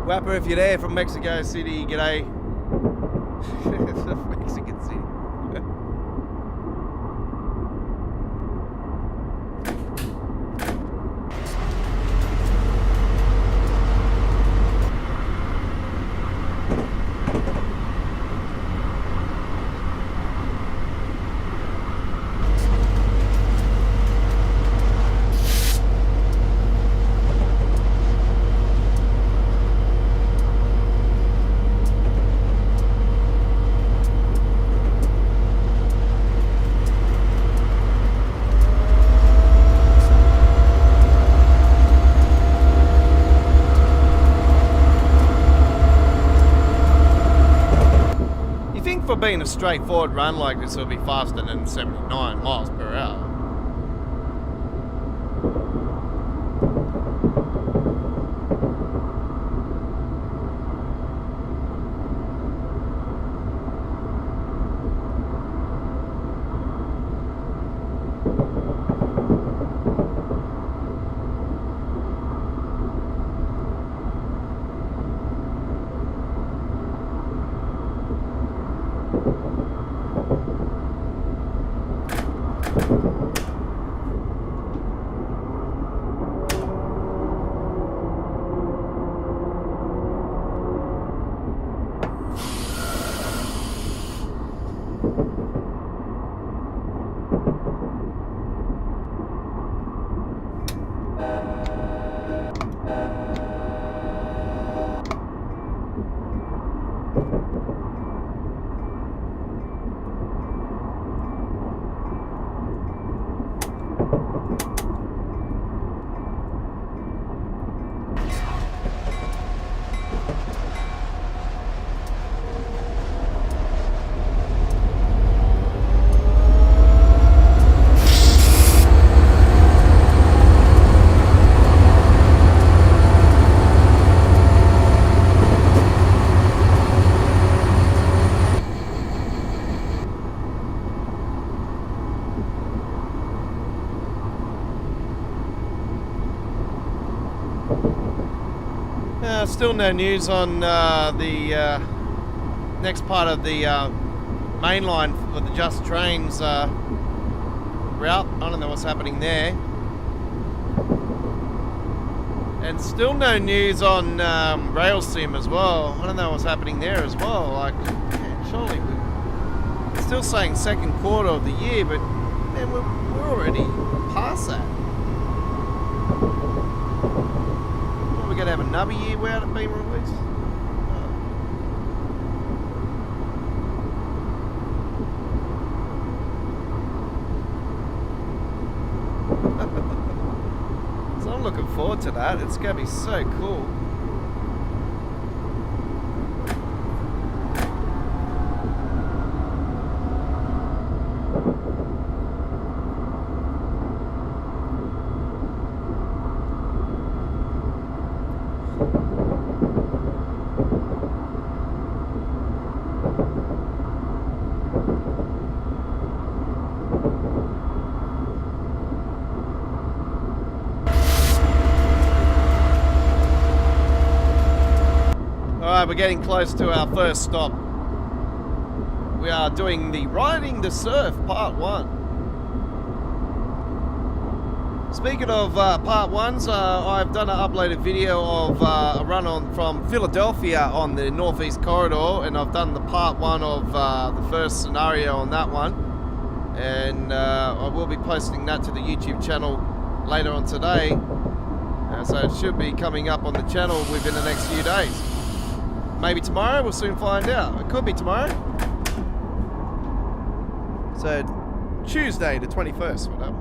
Wapper, if you're there from Mexico City, g'day. Mexican City. For being a straightforward run like this, will be faster than 79 miles per hour. Still no news on the next part of the main line for the Just Trains route. I don't know what's happening there. And still no news on Rail Sim as well. I don't know what's happening there as well. Like, man, surely we're still saying second quarter of the year, but man, we're already past that. We're going to have another year without it being released. So I'm looking forward to that. It's going to be so cool. Alright, we're getting close to our first stop. We are doing the Riding the Surf Part 1. Speaking of Part 1s, I've done an uploaded video of a run on from Philadelphia on the Northeast Corridor, and I've done the Part 1 of the first scenario on that one. And I will be posting that to the YouTube channel later on today. So it should be coming up on the channel within the next few days. Maybe tomorrow, we'll soon find out. It could be tomorrow. So, Tuesday the 21st, whatever.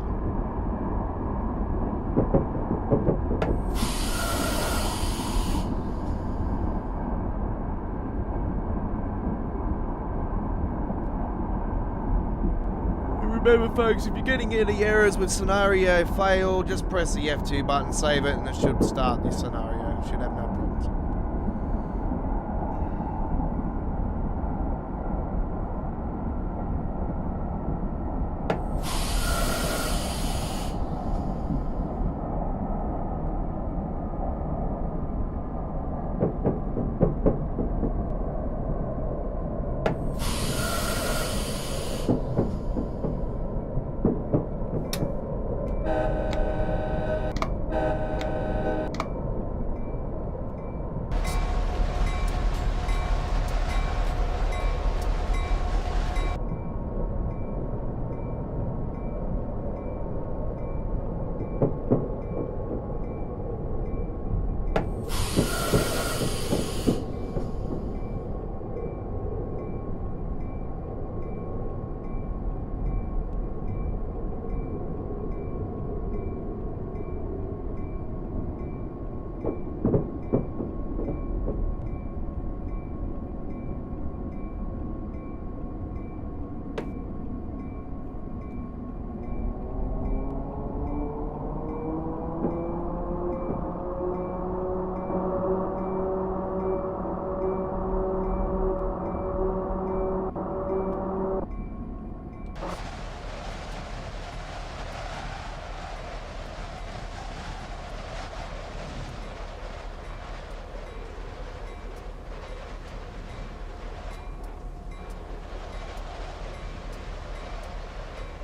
Remember folks, if you're getting any errors with scenario fail, just press the F2 button, save it, and it should start this scenario. It should have no problems.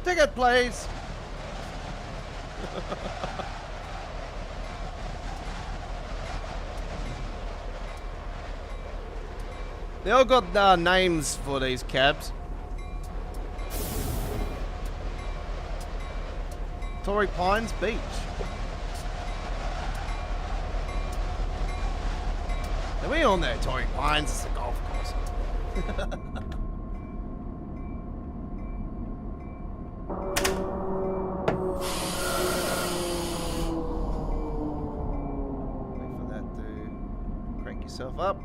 Ticket, please. They all got names for these cabs. Torrey Pines Beach. And we all know Torrey Pines is a golf course. Up.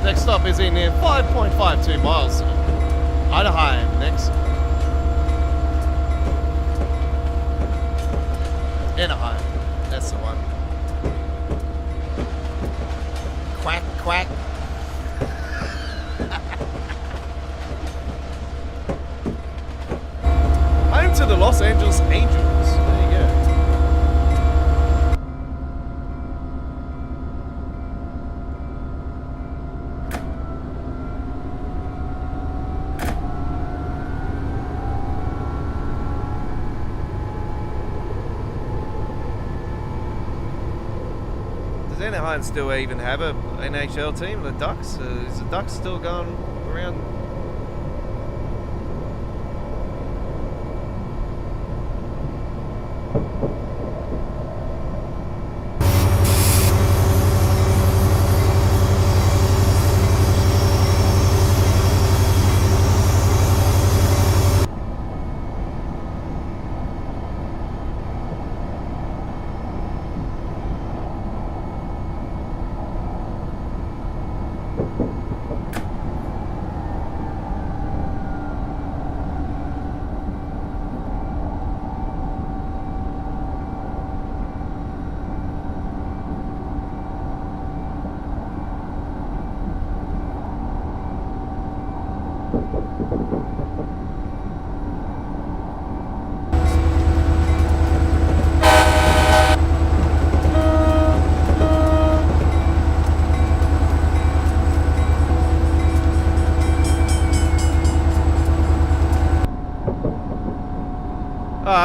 Next stop is in 5.52 miles. Anaheim next. Anaheim, that's the one. Quack, quack. Home to the Los Angeles Angels. There you go. Anaheim still even have a NHL team? The Ducks? Is the Ducks still going around?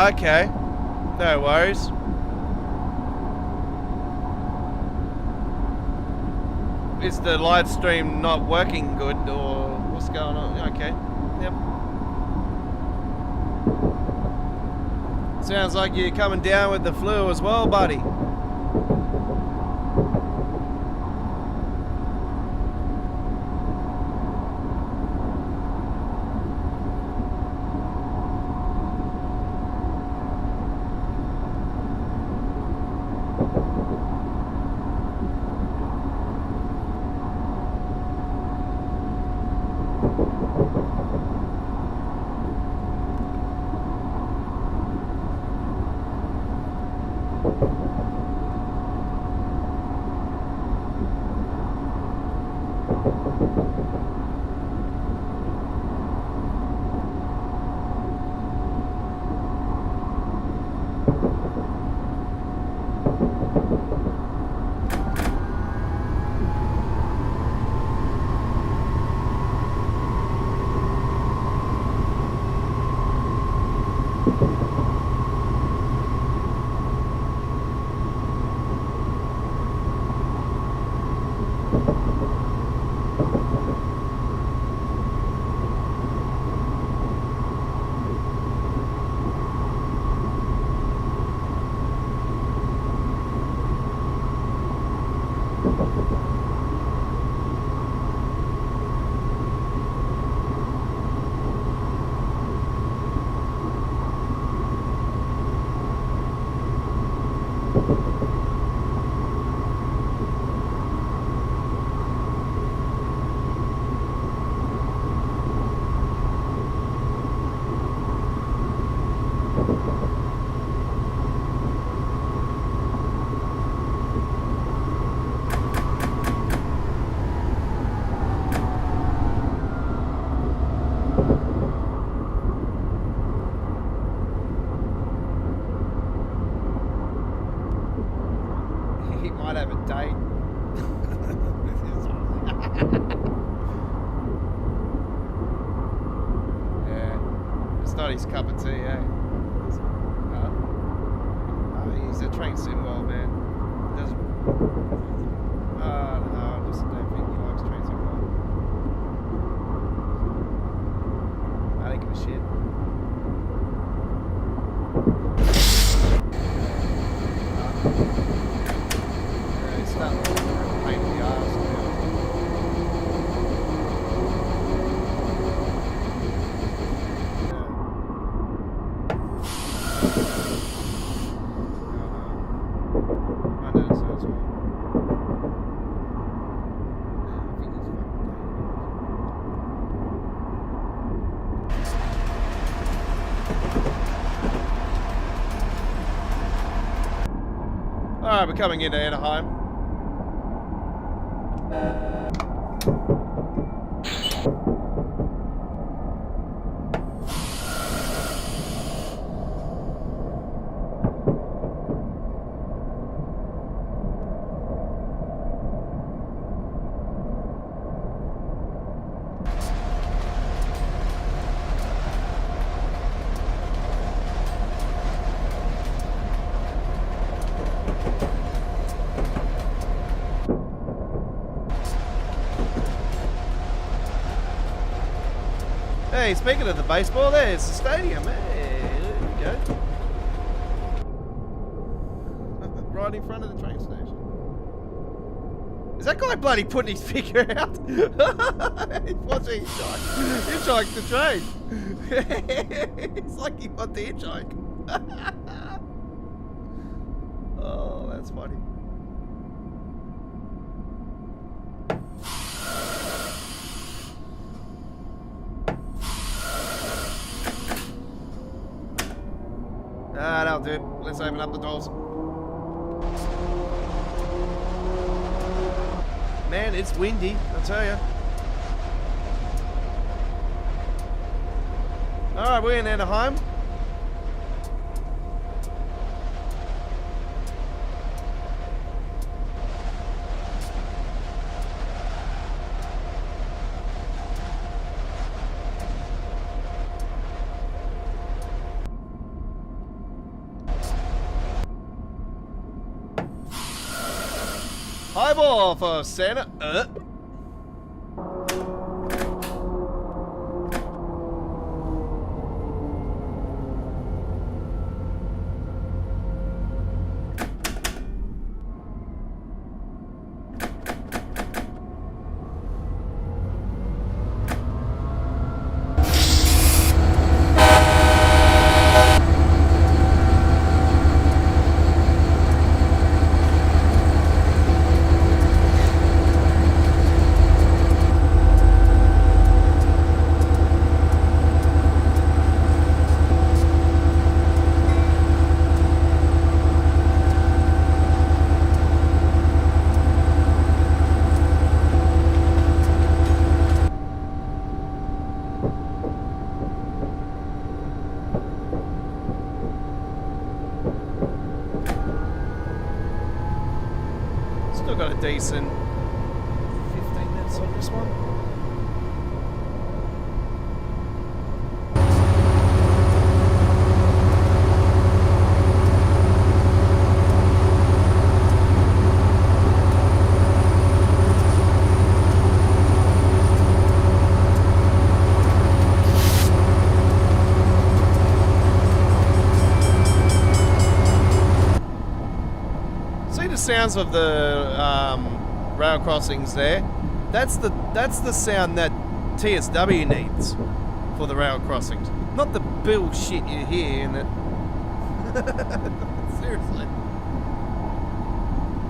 Okay. No worries. Is the live stream not working good, or what's going on? Okay. Yep. Sounds like you're coming down with the flu as well, buddy. His cup of tea, eh? He's a train sim well, man. Doesn't. No, I just don't think he likes train sim well. I don't give a shit. It's starting to be a pain in the arse now. Alright, we're coming into Anaheim. Hey, speaking of the baseball, there's the stadium. Hey, there we go. Right in front of the train station. Is that guy bloody putting his finger out? What's he hitchhike? Hitchhike the train. It's like he wants to hitchhike. Oh, that's funny. Ah, that'll do. Let's open up the doors. Man, it's windy, I tell you. Alright, we're in Anaheim. Highball for Santa. Still got a decent 15 minutes on this one. Sounds of the rail crossings there. That's the sound that TSW needs for the rail crossings, not the bullshit you hear in it. Seriously,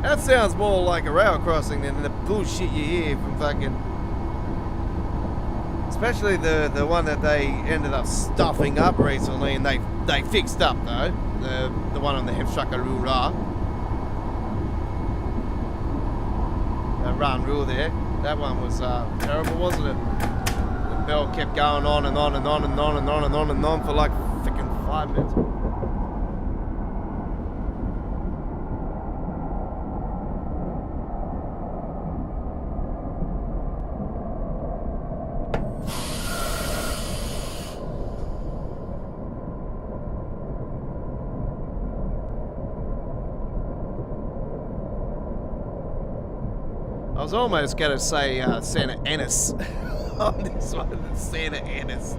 that sounds more like a rail crossing than the bullshit you hear from fucking. Especially the one that they ended up stuffing up recently, and they fixed up though. The one on the Hefshakarura. Run rule there. That one was terrible, wasn't it? The bell kept going on and on and on and on and on and on and on for like freaking 5 minutes. I was almost going to say Santa Ennis on this one. Santa Ennis.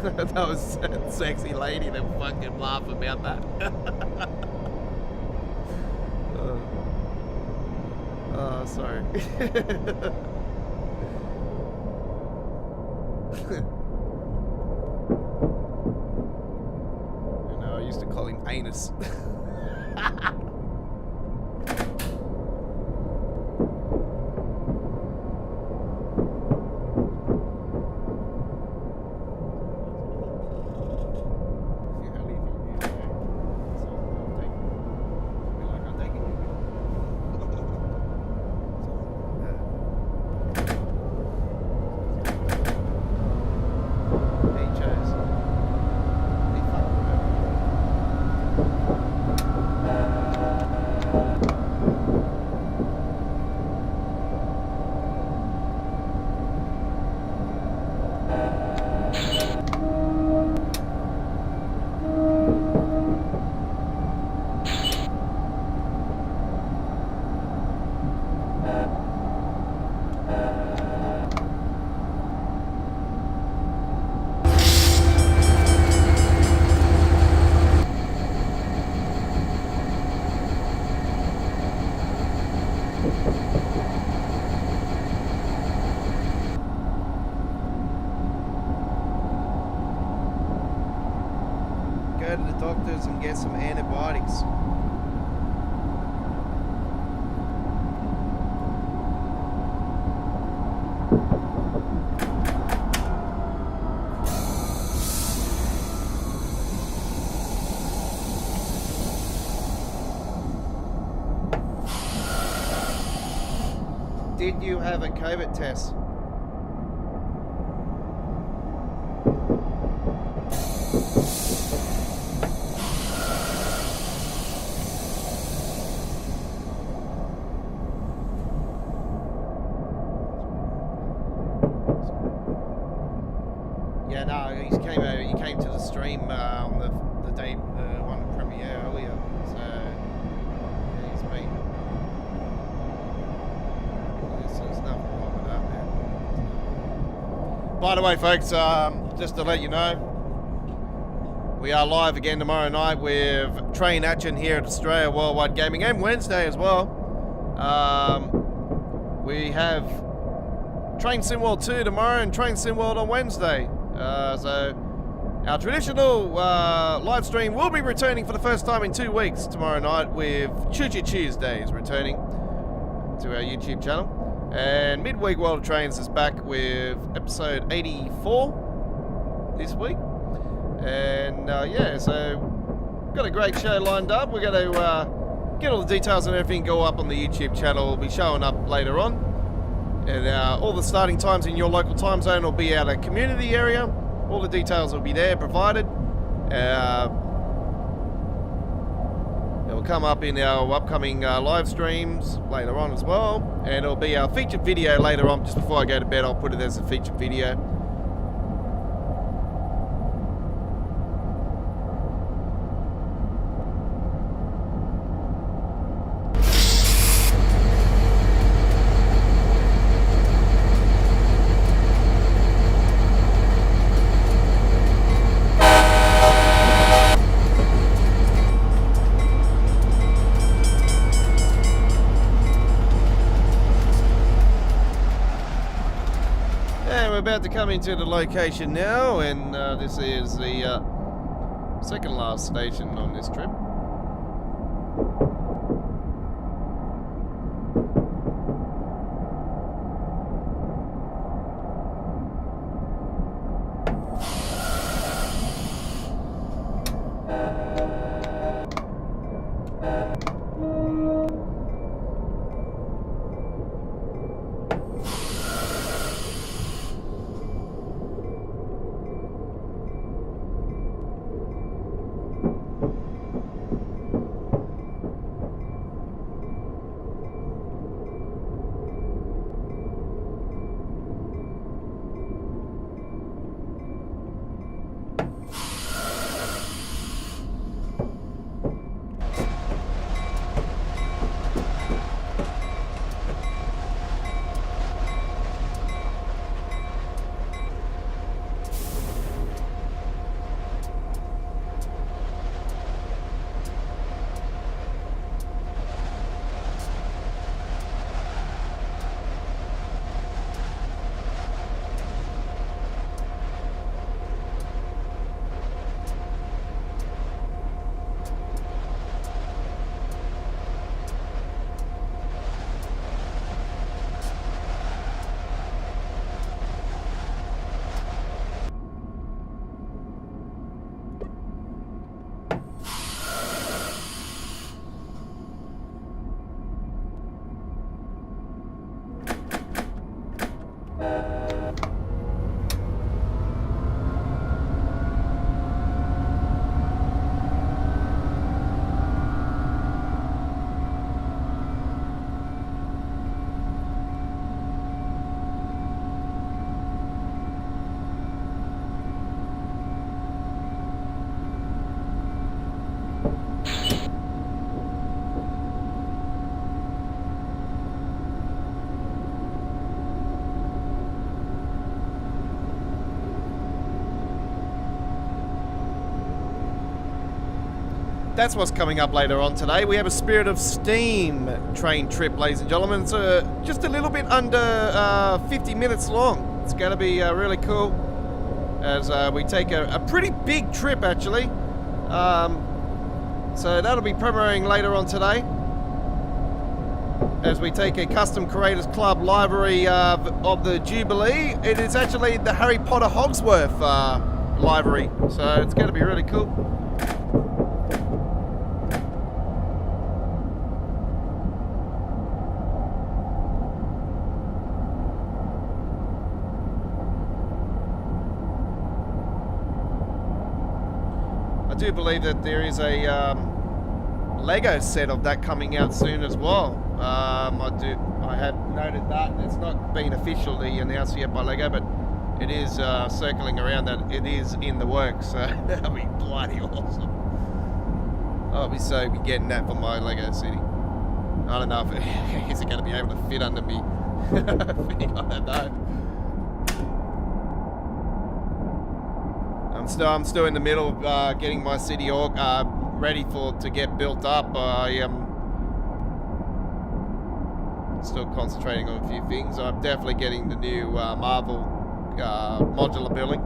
That was a sexy lady that fucking laughed about that. Sorry. Used to call him Anus. Go to the doctors and get some antibiotics. Did you have a COVID test? Yeah, no, he came over. He came to the stream on the day one premiere earlier. So yeah, he's been. There's nothing wrong with that, man. By the way, folks, just to let you know, we are live again tomorrow night with train action here at Australia Worldwide Gaming, and Wednesday as well. We have Train Sim World 2 tomorrow and Train Sim World on Wednesday. So our traditional live stream will be returning for the first time in 2 weeks tomorrow night, with Choo Choo Tuesdays returning to our YouTube channel. And Midweek World of Trains is back with episode 84 this week. And yeah, so got a great show lined up. We're going to get all the details and everything go up on the YouTube channel. We'll be showing up later on. And all the starting times in your local time zone will be out of community area. All the details will be there provided. It will come up in our upcoming live streams later on as well. And it'll be our featured video later on. Just before I go to bed, I'll put it as a featured video. About to come into the location now, and this is the second last station on this trip. That's what's coming up later on today. We have a Spirit of Steam train trip, ladies and gentlemen. It's just a little bit under 50 minutes long. It's going to be really cool as we take a pretty big trip, actually. So that'll be premiering later on today as we take a Custom Creators Club library of the Jubilee. It is actually the Harry Potter Hogsworth library, so it's going to be really cool. I do believe that there is a Lego set of that coming out soon as well. I have noted that. It's not been officially announced yet by Lego, but it is circling around that it is in the works, so that'll be bloody awesome. I'll be so be getting that for my Lego City. I don't know if is it going to be able to fit under me. I don't know. I'm still in the middle of getting my city org ready to get built up. I am still concentrating on a few things. I'm definitely getting the new Marvel modular building.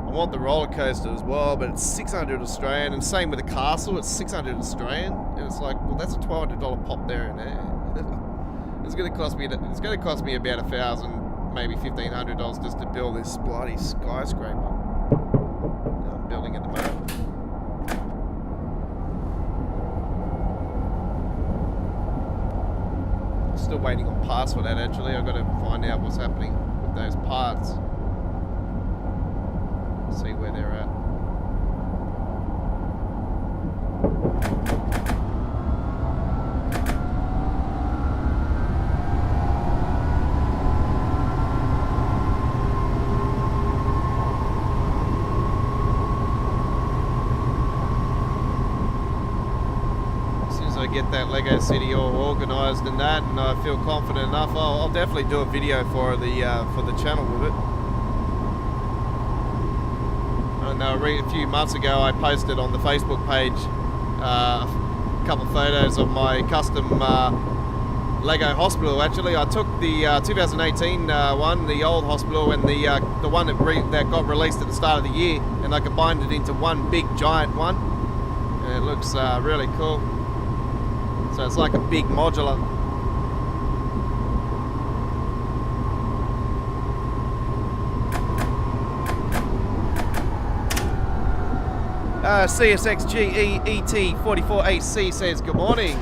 I want the roller coaster as well, but it's 600 Australian, and same with the castle. It's 600 Australian, and it's like, well, that's a $1,200 pop there and there. It's going to cost me. It's going to cost me about $1,000, maybe $1,500 just to build this bloody skyscraper that I'm building at the moment. Still waiting on parts for that. Actually, I've got to find out what's happening with those parts. See where they're at. As soon as I get that Lego City all organised and that, and I feel confident enough, I'll definitely do a video for the channel with it. A few months ago I posted on the Facebook page a couple of photos of my custom Lego hospital. Actually, I took the 2018 one, the old hospital, and the one that got released at the start of the year, and I combined it into one big giant one, and it looks really cool. So it's like a big modular. CSXGEET44HC says good morning.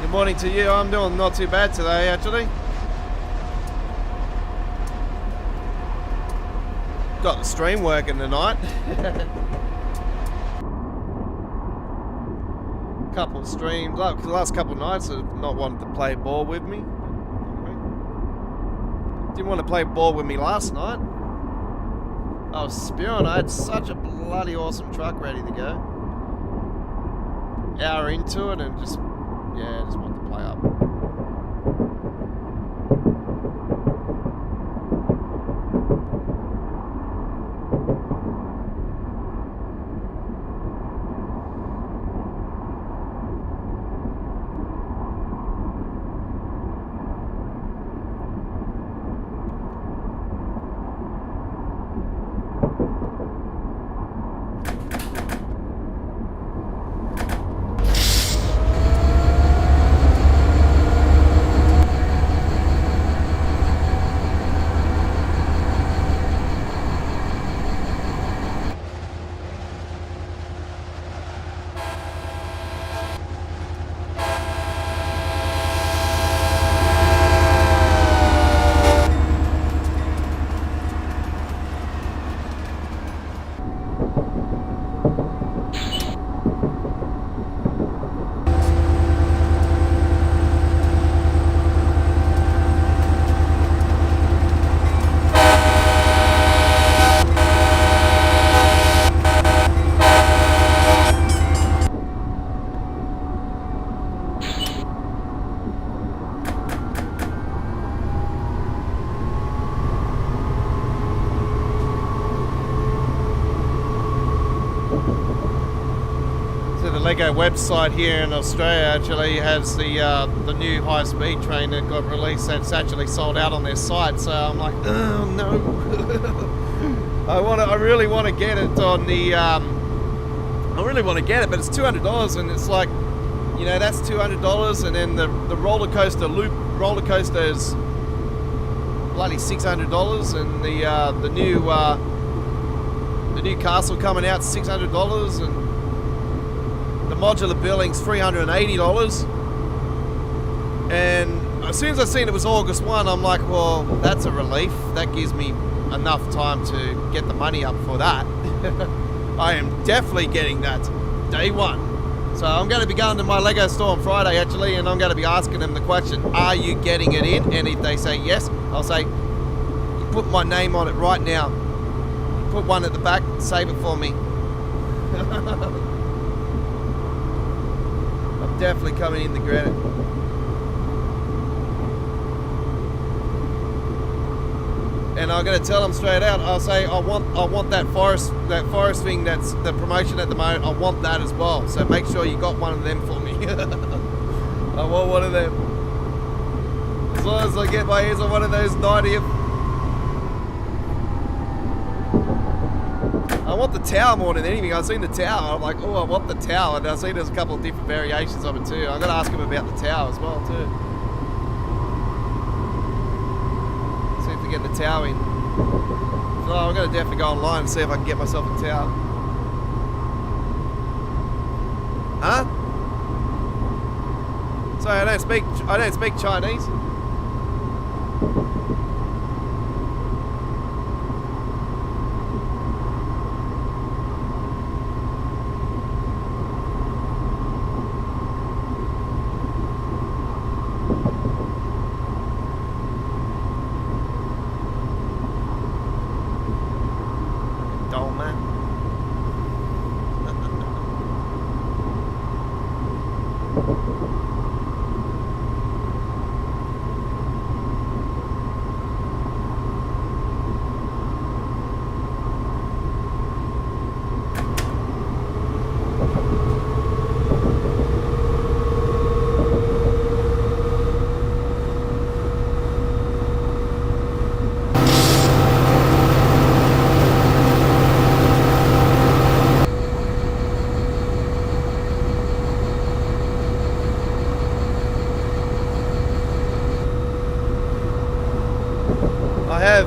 Good morning to you. I'm doing not too bad today, actually. Got the stream working tonight. Couple of streams, like the last couple of nights I've not wanted to play ball with me. Didn't want to play ball with me last night. I was spewing. I had such a bloody awesome truck ready to go. Hour into it and just wanted to play up. Lego website here in Australia actually has the new high-speed train that got released. That's actually sold out on their site. So I'm like, oh no! I really want to get it on the. I really want to get it, but it's $200, and it's like, you know, that's $200, and then the roller coaster roller coaster is bloody $600, and the new castle coming out $600, and the modular building's $380, And as soon as I seen it was August 1, I'm like, well, that's a relief. That gives me enough time to get the money up for that. I am definitely getting that day one. So I'm going to be going to my Lego store on Friday, actually, and I'm going to be asking them the question, are you getting it in? And if they say yes, I'll say, you put my name on it right now. Put one at the back, save it for me. I'm definitely coming in to get it. And I'm gonna tell them straight out. I'll say I want that forest thing. That's the promotion at the moment. I want that as well. So make sure you got one of them for me. I want one of them. As long as I get my hands on one of those 90th. I want the tower more than anything. I've seen the tower. I'm like, oh, I want the tower. And I've seen there's a couple of different variations of it too. I'm gonna ask him about the tower as well too. Get the tower in. So I'm going to definitely go online and see if I can get myself a tower. Huh? Sorry, I don't speak Chinese.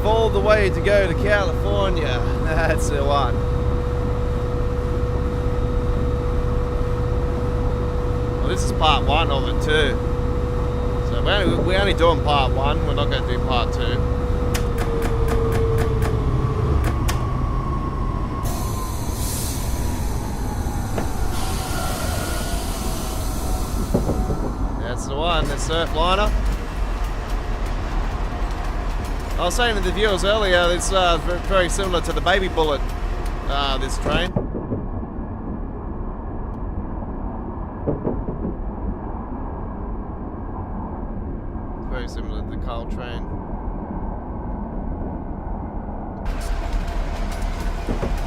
All the way to go to California. That's the one. Well, this is part one of it too. So we're only doing part one. We're not going to do part two. That's the one. The Surfliner. I was saying to the viewers earlier, it's very similar to the Baby Bullet, this train. It's very similar to the Carl train.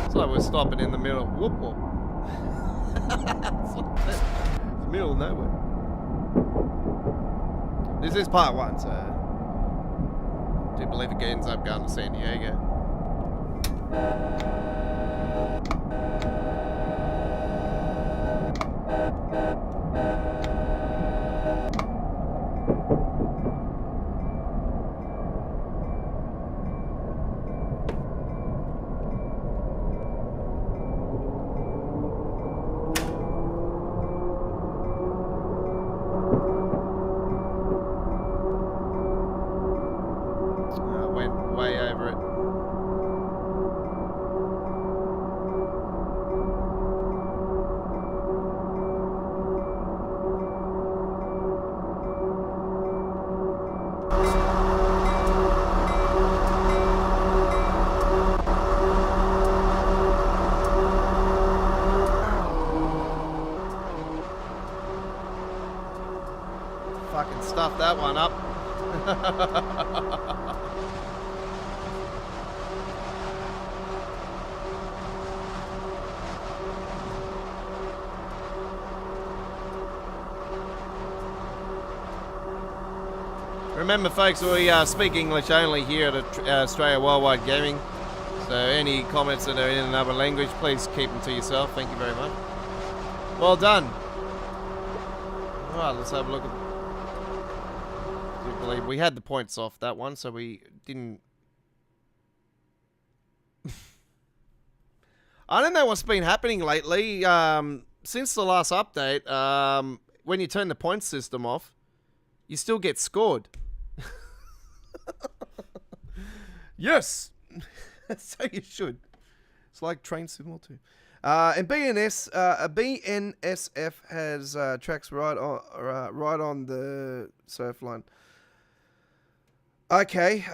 It's like we're stopping in the middle. Whoop whoop. It's like the middle of nowhere. This is part one, so I do believe it ends up going to San Diego. Fucking stuff that one up. Remember, folks, we speak English only here at Australia Worldwide Gaming. So any comments that are in another language, please keep them to yourself. Thank you very much. Well done. Alright, let's have a look at... I believe we had the points off that one, so we didn't... I don't know what's been happening lately. Since the last update, when you turn the points system off, you still get scored. Yes! So you should. It's like Train Sim too. And BNSF has tracks right on the surf line. Okay.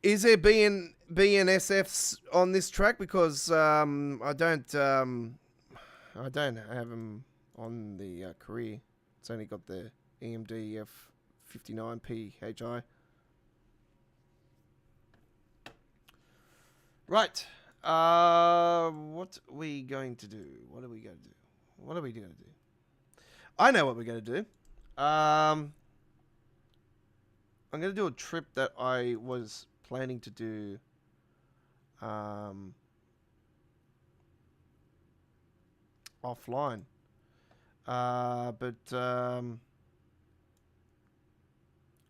Is there BNSFs on this track? Because I don't have them on the career. It's only got the EMD F59PHI. Right. What are we going to do? What are we going to do? What are we going to do? I know what we're going to do. I'm going to do a trip that I was planning to do offline. But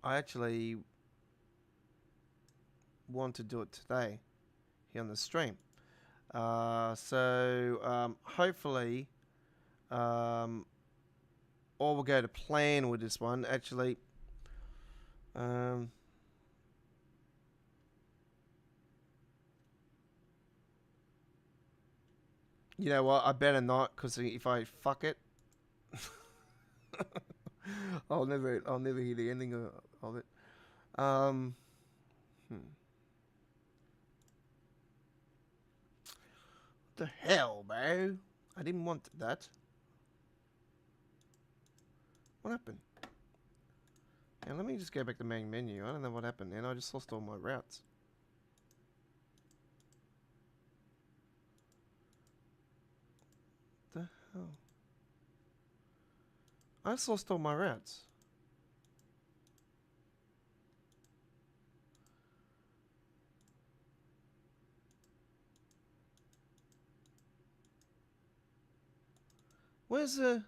I actually want to do it today here on the stream. So hopefully all will go to plan with this one. Actually, you know what? I better not, because if I fuck it, I'll never hear the ending of it. What the hell, bro? I didn't want that. What happened? Now let me just go back to the main menu. I don't know what happened, and I just lost all my routes. What the hell? I just lost all my routes. Where's the...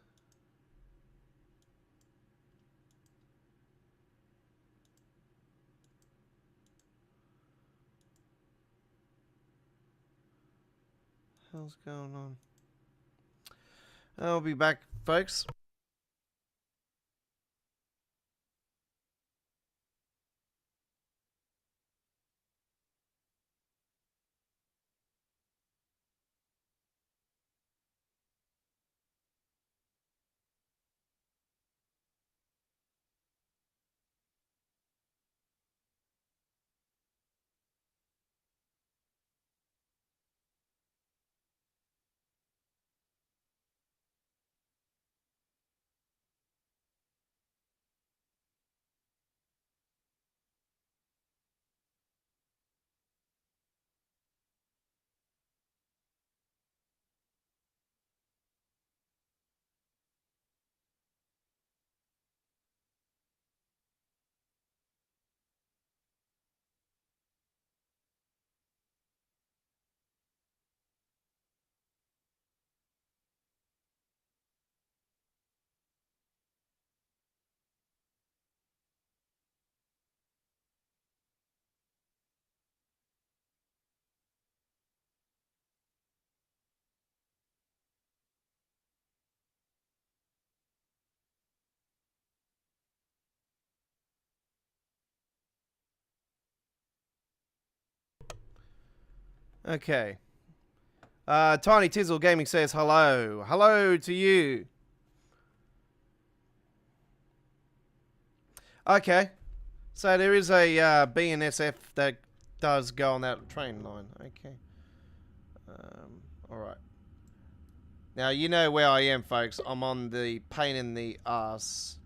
hell's going on? I'll be back, folks. Okay. Tiny Tizzle Gaming says hello. Hello to you. Okay. So there is a BNSF that does go on that train line. Okay. Alright. Now, you know where I am, folks. I'm on the pain in the ass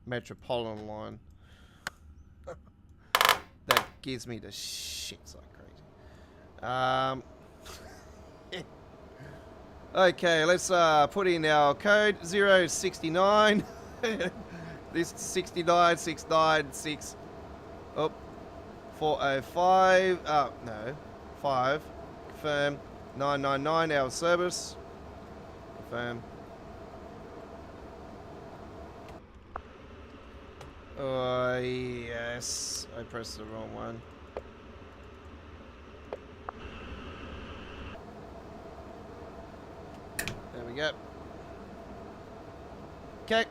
Metropolitan line. That gives me the shits like crazy. Okay, let's put in our code 069. This 69696. Oh, 405. No, 5. Confirm. 999. Our service. Confirm. Oh yes, I pressed the wrong one. There we go. Okay.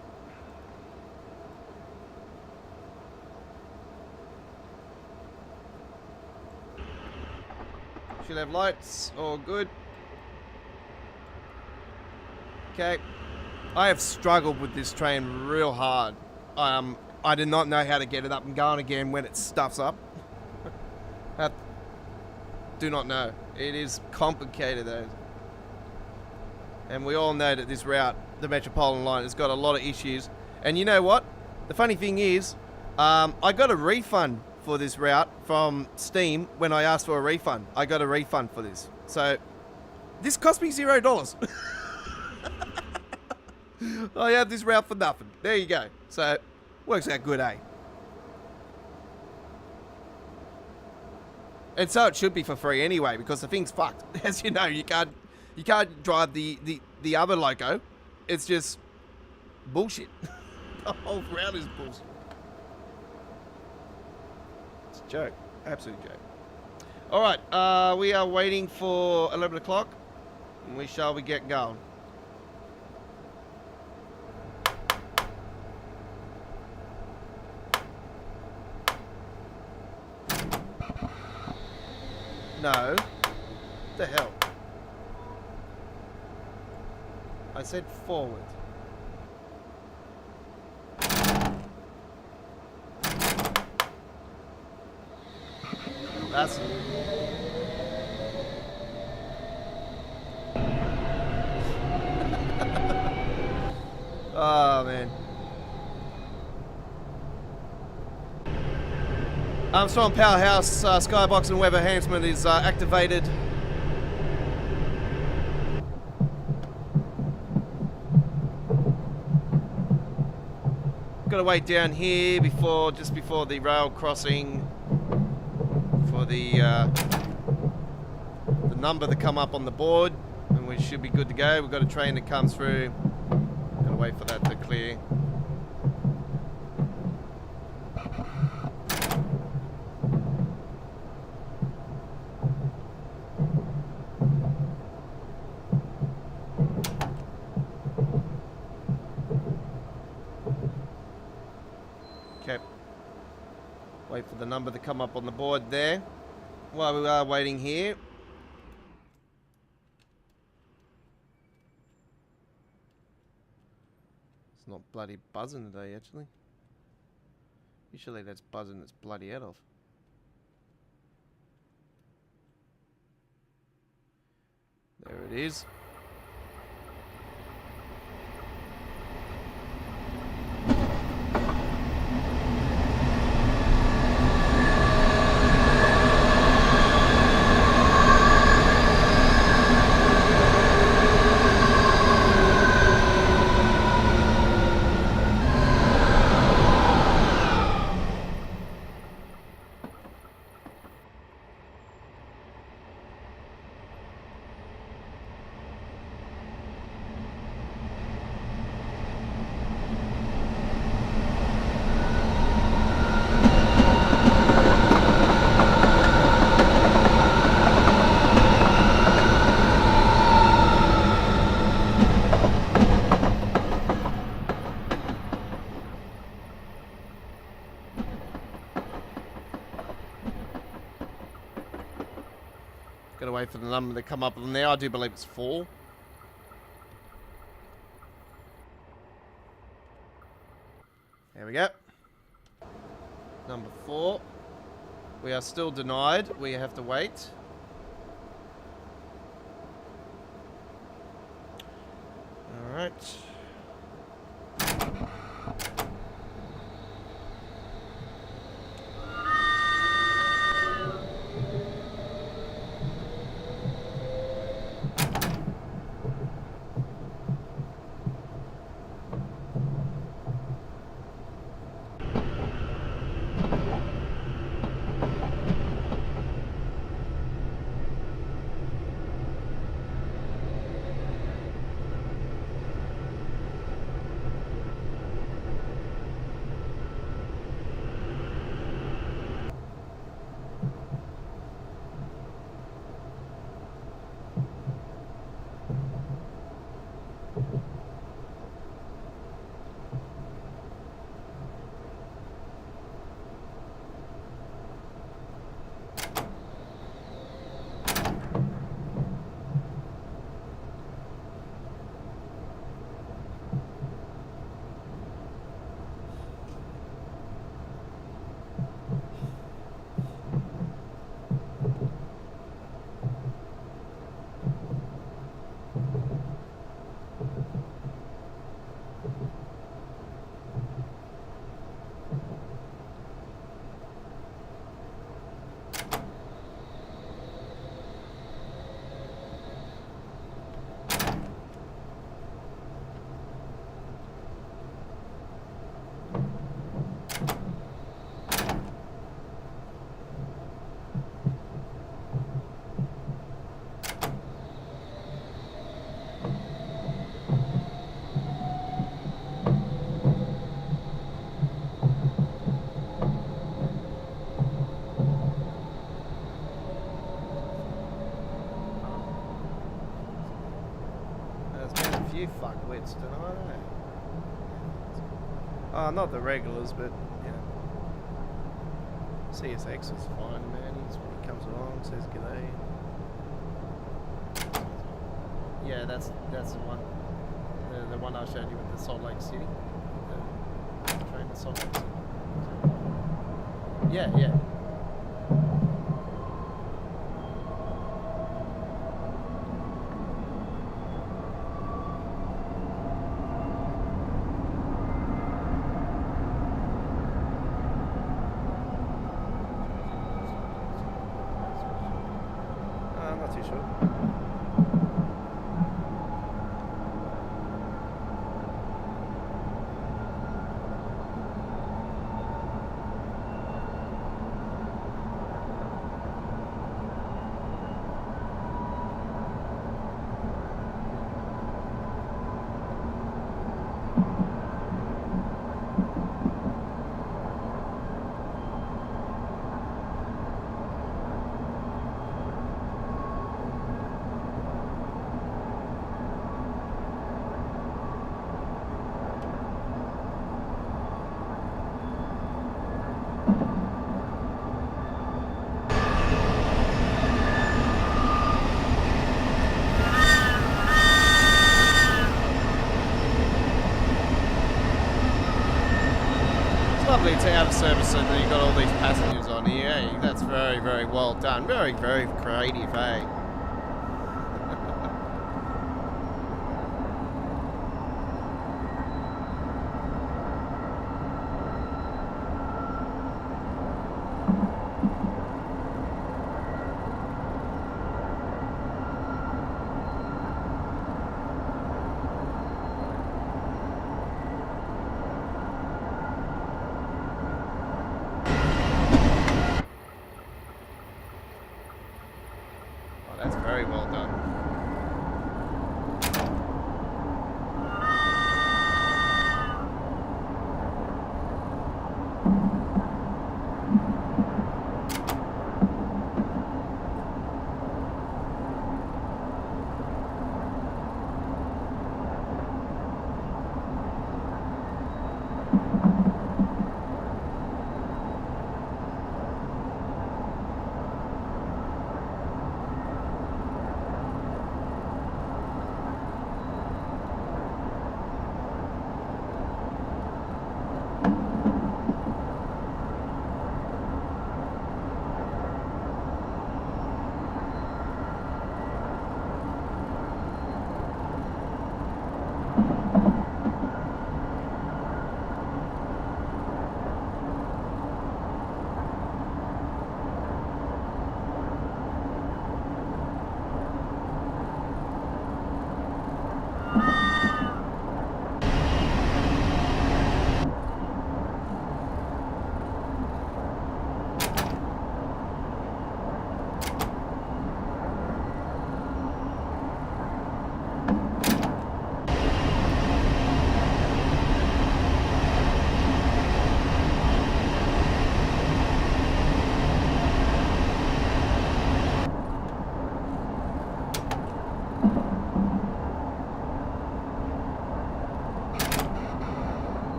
Should have lights. All good. Okay. I have struggled with this train real hard. I did not know how to get it up and going again when it stuffs up. I do not know. It is complicated though. And we all know that this route, the Metropolitan line, has got a lot of issues. And you know what? The funny thing is, I got a refund for this route from Steam when I asked for a refund. I got a refund for this. So, this cost me $0. I have this route for nothing. There you go. So, works out good, eh? And so it should be for free anyway, because the thing's fucked. As you know, you can't drive the other loco. It's just bullshit. The whole route is bullshit. It's a joke. Absolute joke. Alright, we are waiting for 11 o'clock. And we shall be getting going. No. What the hell? I said forward. That's it. Oh, man. Armstrong Powerhouse Skybox and web enhancement is activated. Got to wait down here just before the rail crossing for the number that come up on the board, and we should be good to go. We've got a train that comes through. Got to wait for that to clear. Okay. Wait for the number to come up on the board there. While we are waiting here. It's not bloody buzzing today, actually. Usually that's buzzing that's bloody out of. There it is. Gotta wait for the number to come up on there. I do believe it's 4. There we go. Number 4. We are still denied. We have to wait. Alright. few fuckwits tonight, eh? Oh, not the regulars, but yeah. CSX was fine, man. He comes along, says g'day. Yeah, that's the one. The one I showed you with the Salt Lake City. The train to Salt Lake City. Yeah, yeah. I'm not too sure. Lovely to have a service and you've got all these passengers on here, eh? That's very, very well done. Very, very creative, eh? That's very well done.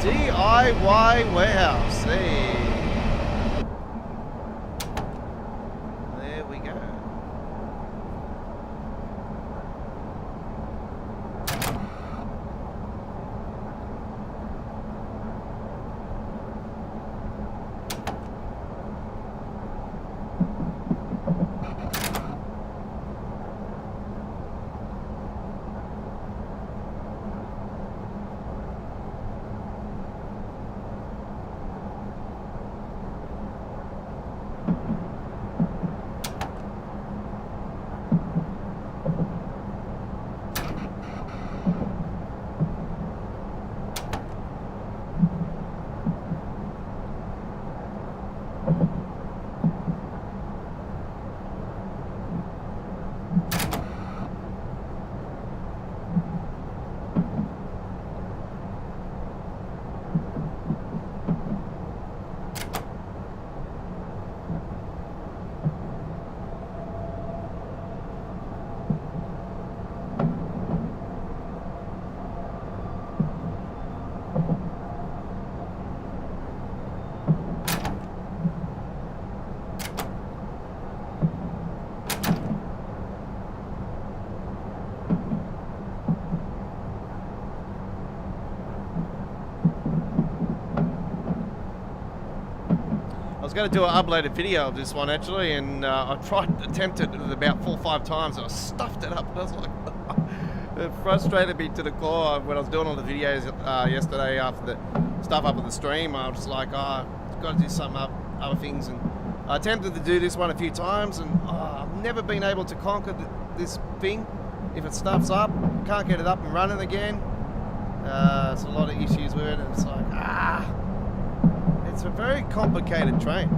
DIY warehouse. Hey. There we go. going to do an uploaded video of this one actually, and I attempted it about 4 or 5 times, and I stuffed it up. And I was like, it frustrated me to the core when I was doing all the videos yesterday after the stuff up on the stream. I was just like, I've got to do some other things, and I attempted to do this one a few times, and I've never been able to conquer this thing. If it stuffs up, can't get it up and running again. There's a lot of issues with it, and it's like, it's a very complicated train.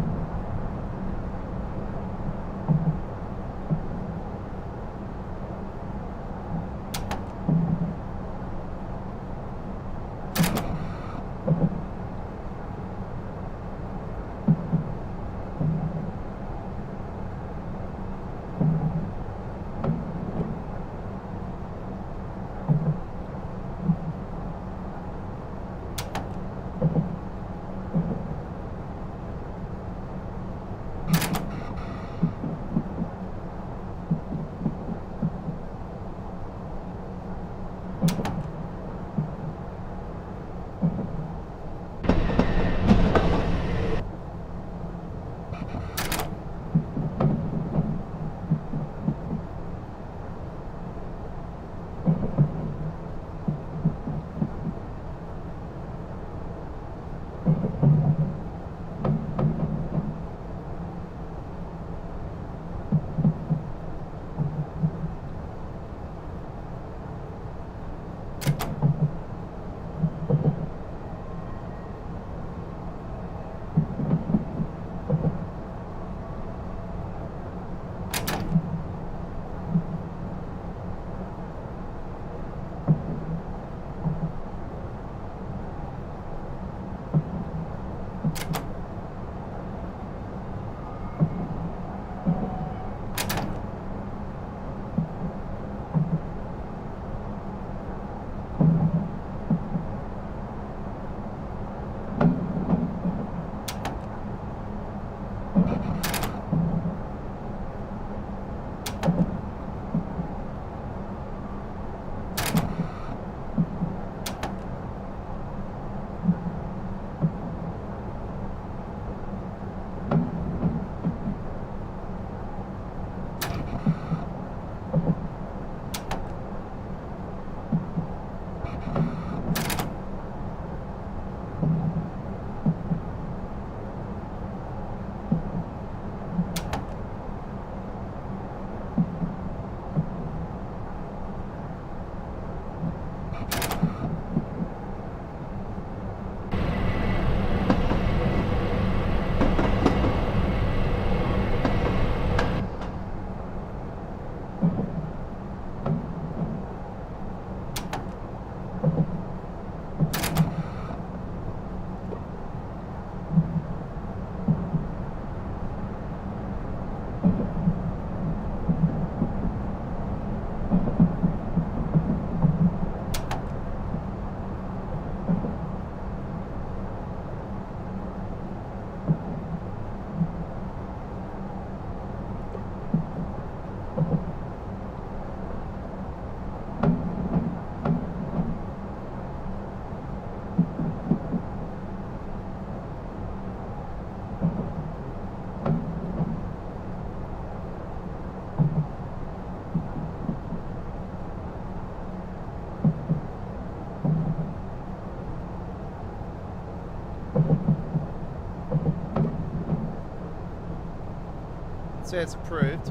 say it's approved.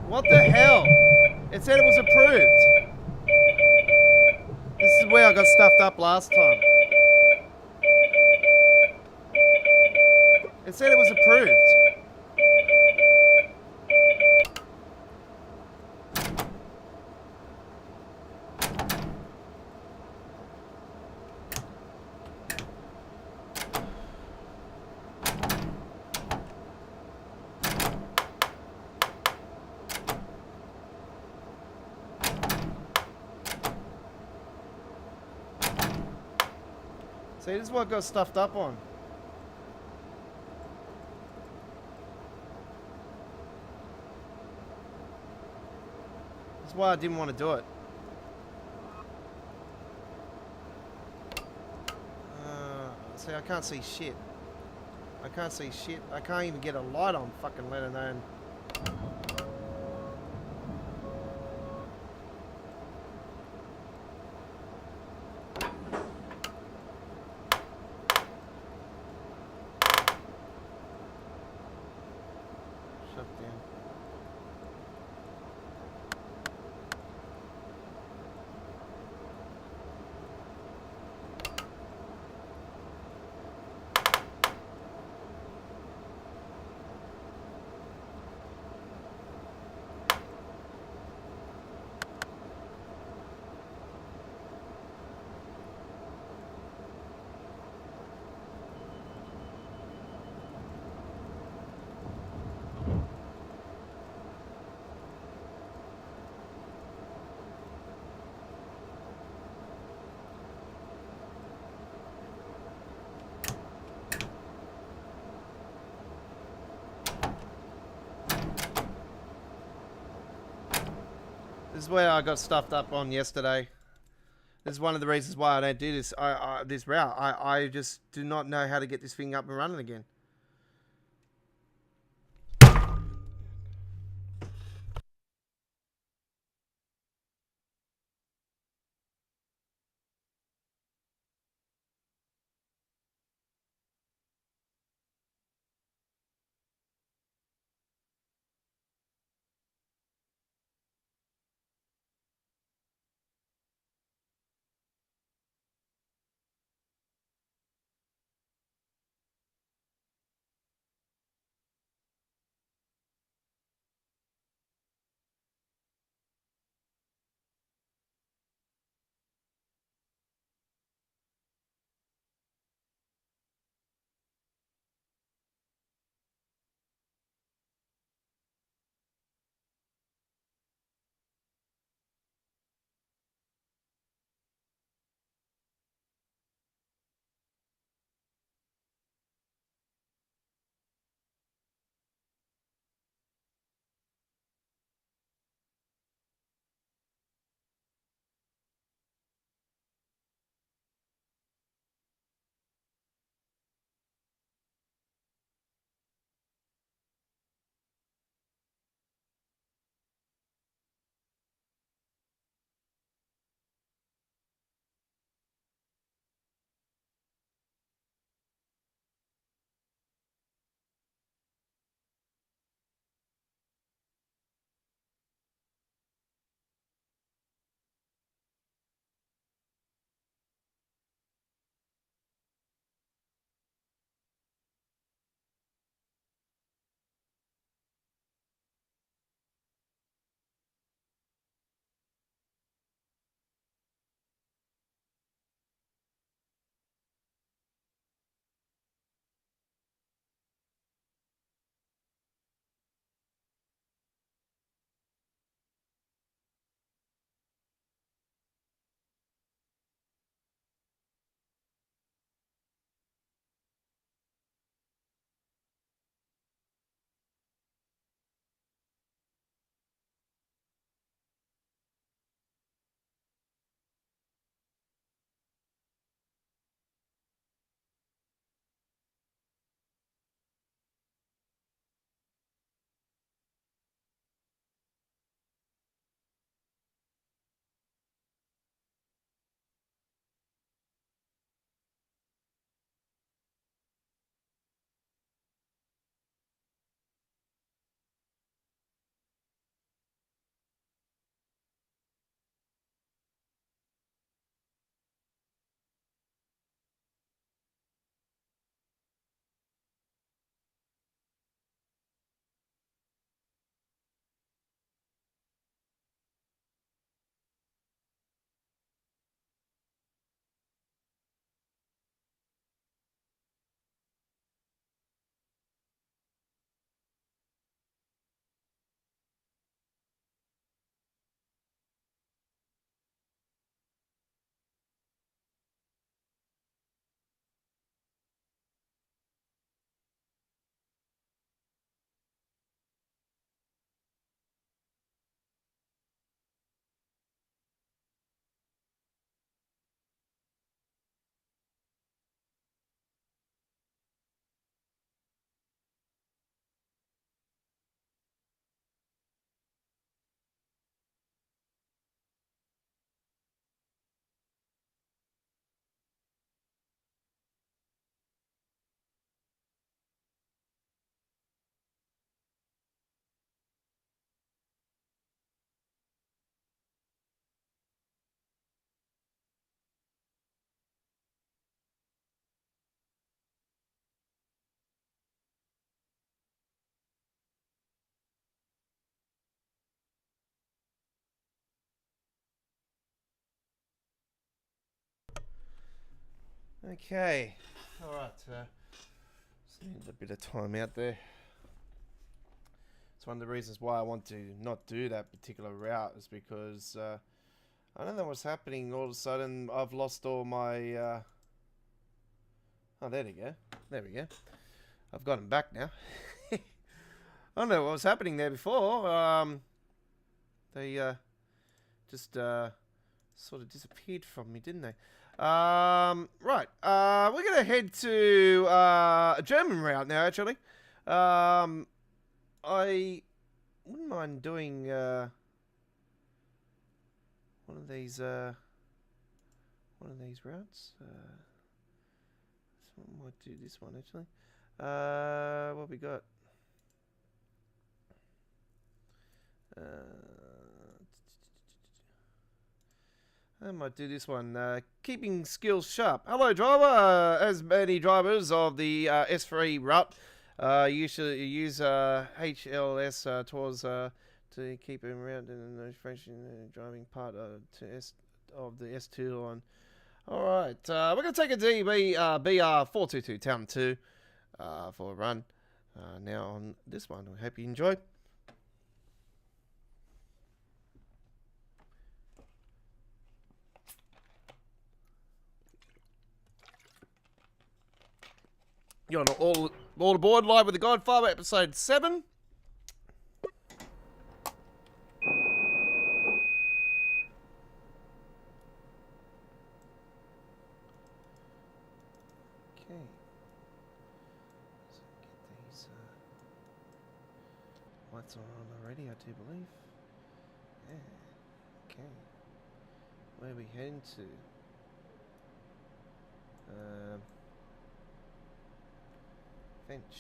What the hell? It said it was approved. This is where I got stuffed up last time. It said it was approved. See, this is what I got stuffed up on. That's why I didn't want to do it. See, I can't see shit. I can't see shit. I can't even get a light on, fucking let alone. Shut down. This is where I got stuffed up on yesterday. This is one of the reasons why I don't do this. This route. I just do not know how to get this thing up and running again. Okay. Alright. Just needed a bit of time out there. It's one of the reasons why I want to not do that particular route is because I don't know what's happening. All of a sudden, I've lost all my... Oh, there we go. There we go. I've got them back now. I don't know what was happening there before. They just sort of disappeared from me, didn't they? Right. We're going to head to a German route now, actually. I wouldn't mind doing one of these routes. So I might do this one actually. What we got? I might do this one. Keeping skills sharp. Hello, driver. As many drivers of the S3 route usually use HLS towards to keep him around in the French driving part of the S2 line. Alright, we're going to take a DB BR422 Town 2 for a run. Now on this one, I hope you enjoy. You're on all aboard, live with the Godfather, episode 7. Okay. So get these lights on already, I do believe. Yeah. Okay. Where are we heading to? Finch.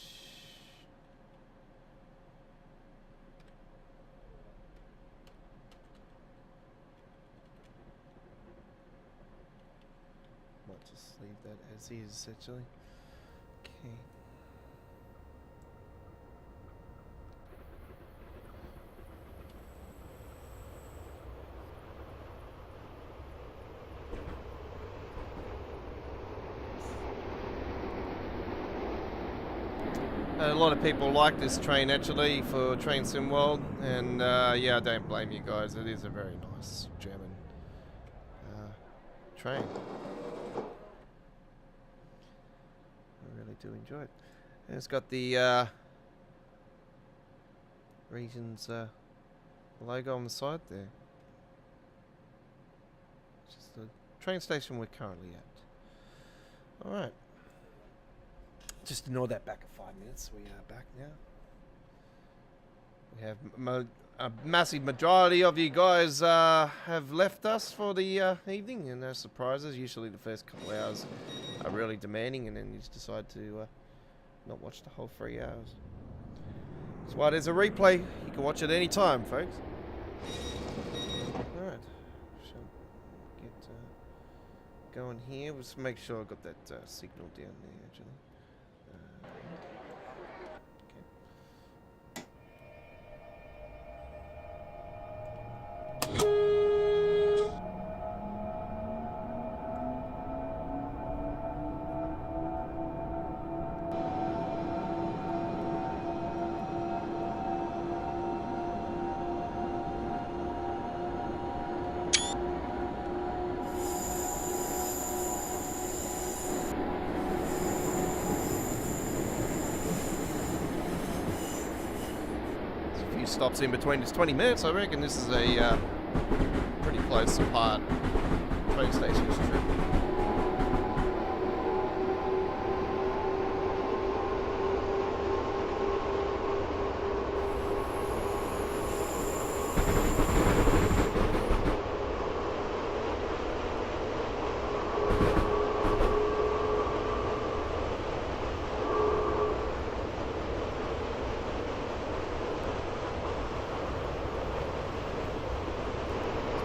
Might just leave that as is, actually. Okay. A lot of people like this train actually for Train Sim World, and yeah, I don't blame you guys. It is a very nice German train. I really do enjoy it. And it's got the region's logo on the side there. Just the train station we're currently at. All right. Just ignore that back in 5 minutes. We are back now. We have a massive majority of you guys have left us for the evening, and no surprises. Usually the first couple of hours are really demanding, and then you just decide to not watch the whole 3 hours. That's why there's a replay. You can watch it any time, folks. Alright. Shall get going here. Let's make sure I've got that signal down there, actually. Stops in between. It's 20 minutes. I reckon this is a pretty close apart train stations trip.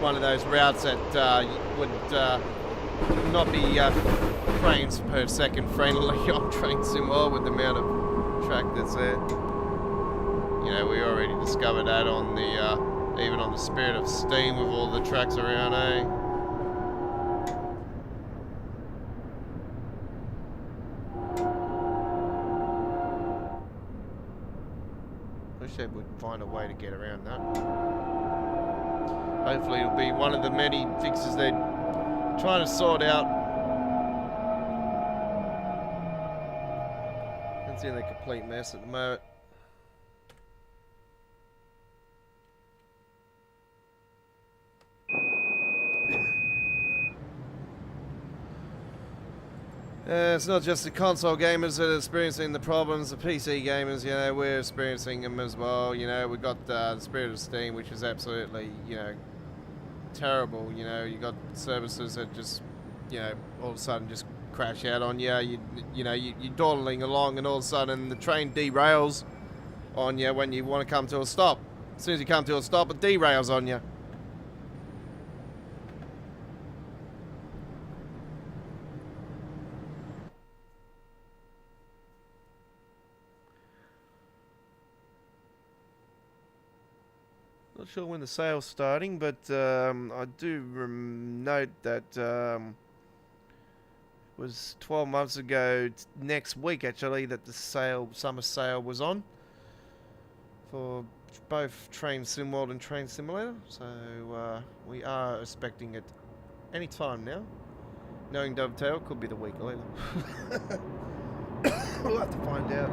One of those routes that would not be frames per second friendly on Train Sim World with the amount of track that's there. You know, we already discovered that on the even on the Spirit of Steam with all the tracks around, eh? Wish they would find a way to get around that. Hopefully it'll be one of the many fixes they're trying to sort out. It's in a complete mess at the moment. It's not just the console gamers that are experiencing the problems, the PC gamers, you know, we're experiencing them as well. You know, we've got the Spirit of Steam, which is absolutely, you know, terrible. You know, you got services that just, you know, all of a sudden just crash out on you. You know, you're dawdling along and all of a sudden the train derails on you when you want to come to a stop. As soon as you come to a stop, it derails on you. Not sure when the sale's starting, but I do note that it was 12 months ago, next week actually, that the summer sale was on for both Train SimWorld and Train Simulator. So we are expecting it any time now. Knowing Dovetail, could be the week later. We'll have to find out.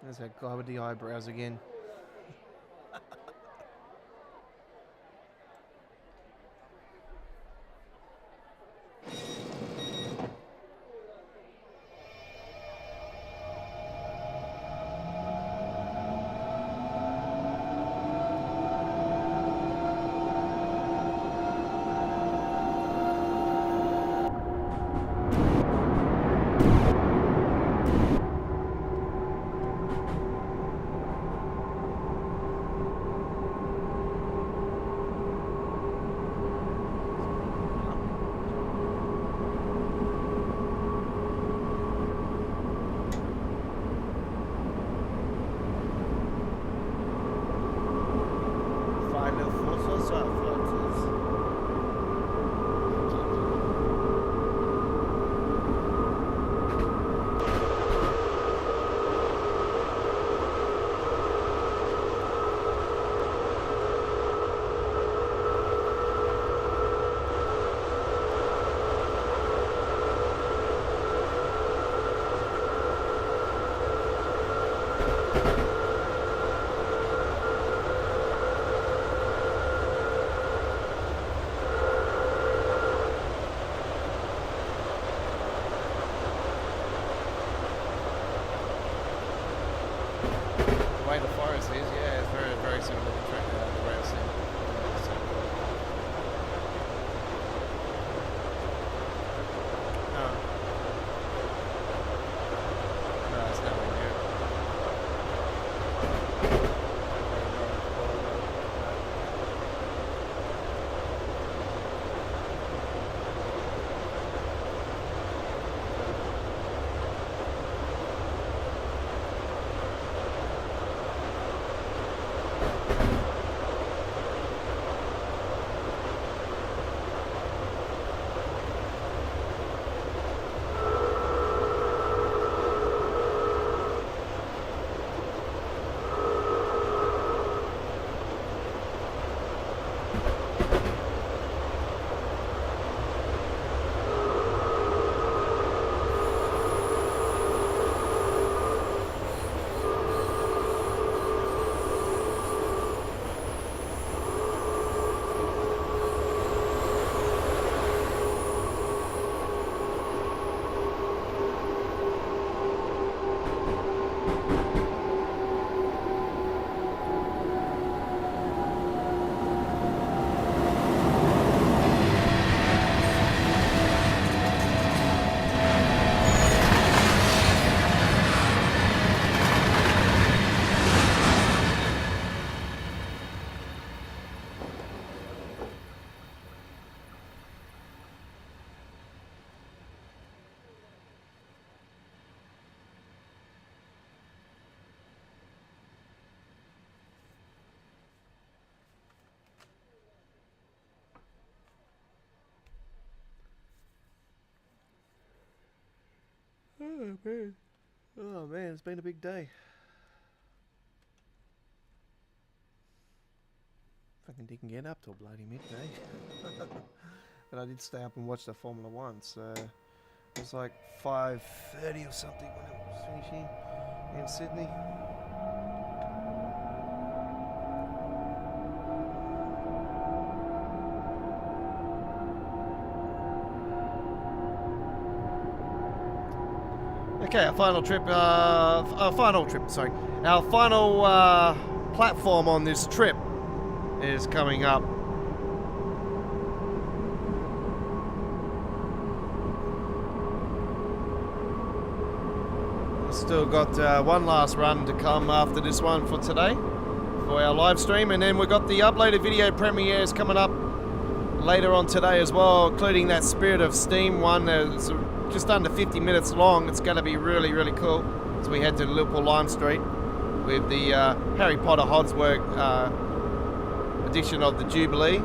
There's that guy with the eyebrows again. The forest is, yeah, it's very, very similar to the track the way I've seen it. No. No, it's nowhere near it. Oh man. Oh man, it's been a big day. Fucking didn't get up till bloody midday. But I did stay up and watch the Formula 1, so it was like 5:30 or something when it was finishing in Sydney. Okay, our final platform on this trip is coming up. We've still got one last run to come after this one for today, for our live stream, and then we've got the uploaded video premieres coming up later on today as well, including that Spirit of Steam one. There's just under 50 minutes long. It's going to be really, really cool as we head to Liverpool Lime Street with the Harry Potter Hodsworth edition of the Jubilee.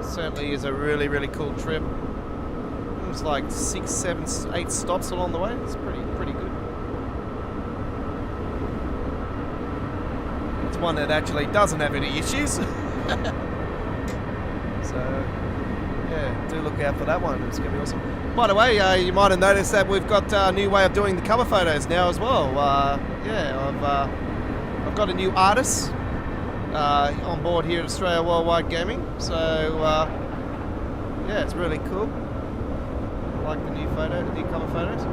Certainly is a really, really cool trip. It's like 6, 7, 8 stops along the way. It's pretty good. It's one that actually doesn't have any issues. So, yeah. So do look out for that one. It's going to be awesome. By the way, you might have noticed that we've got a new way of doing the cover photos now as well. Yeah, I've got a new artist on board here at Australia Worldwide Gaming. So yeah, it's really cool. I like the new cover photos.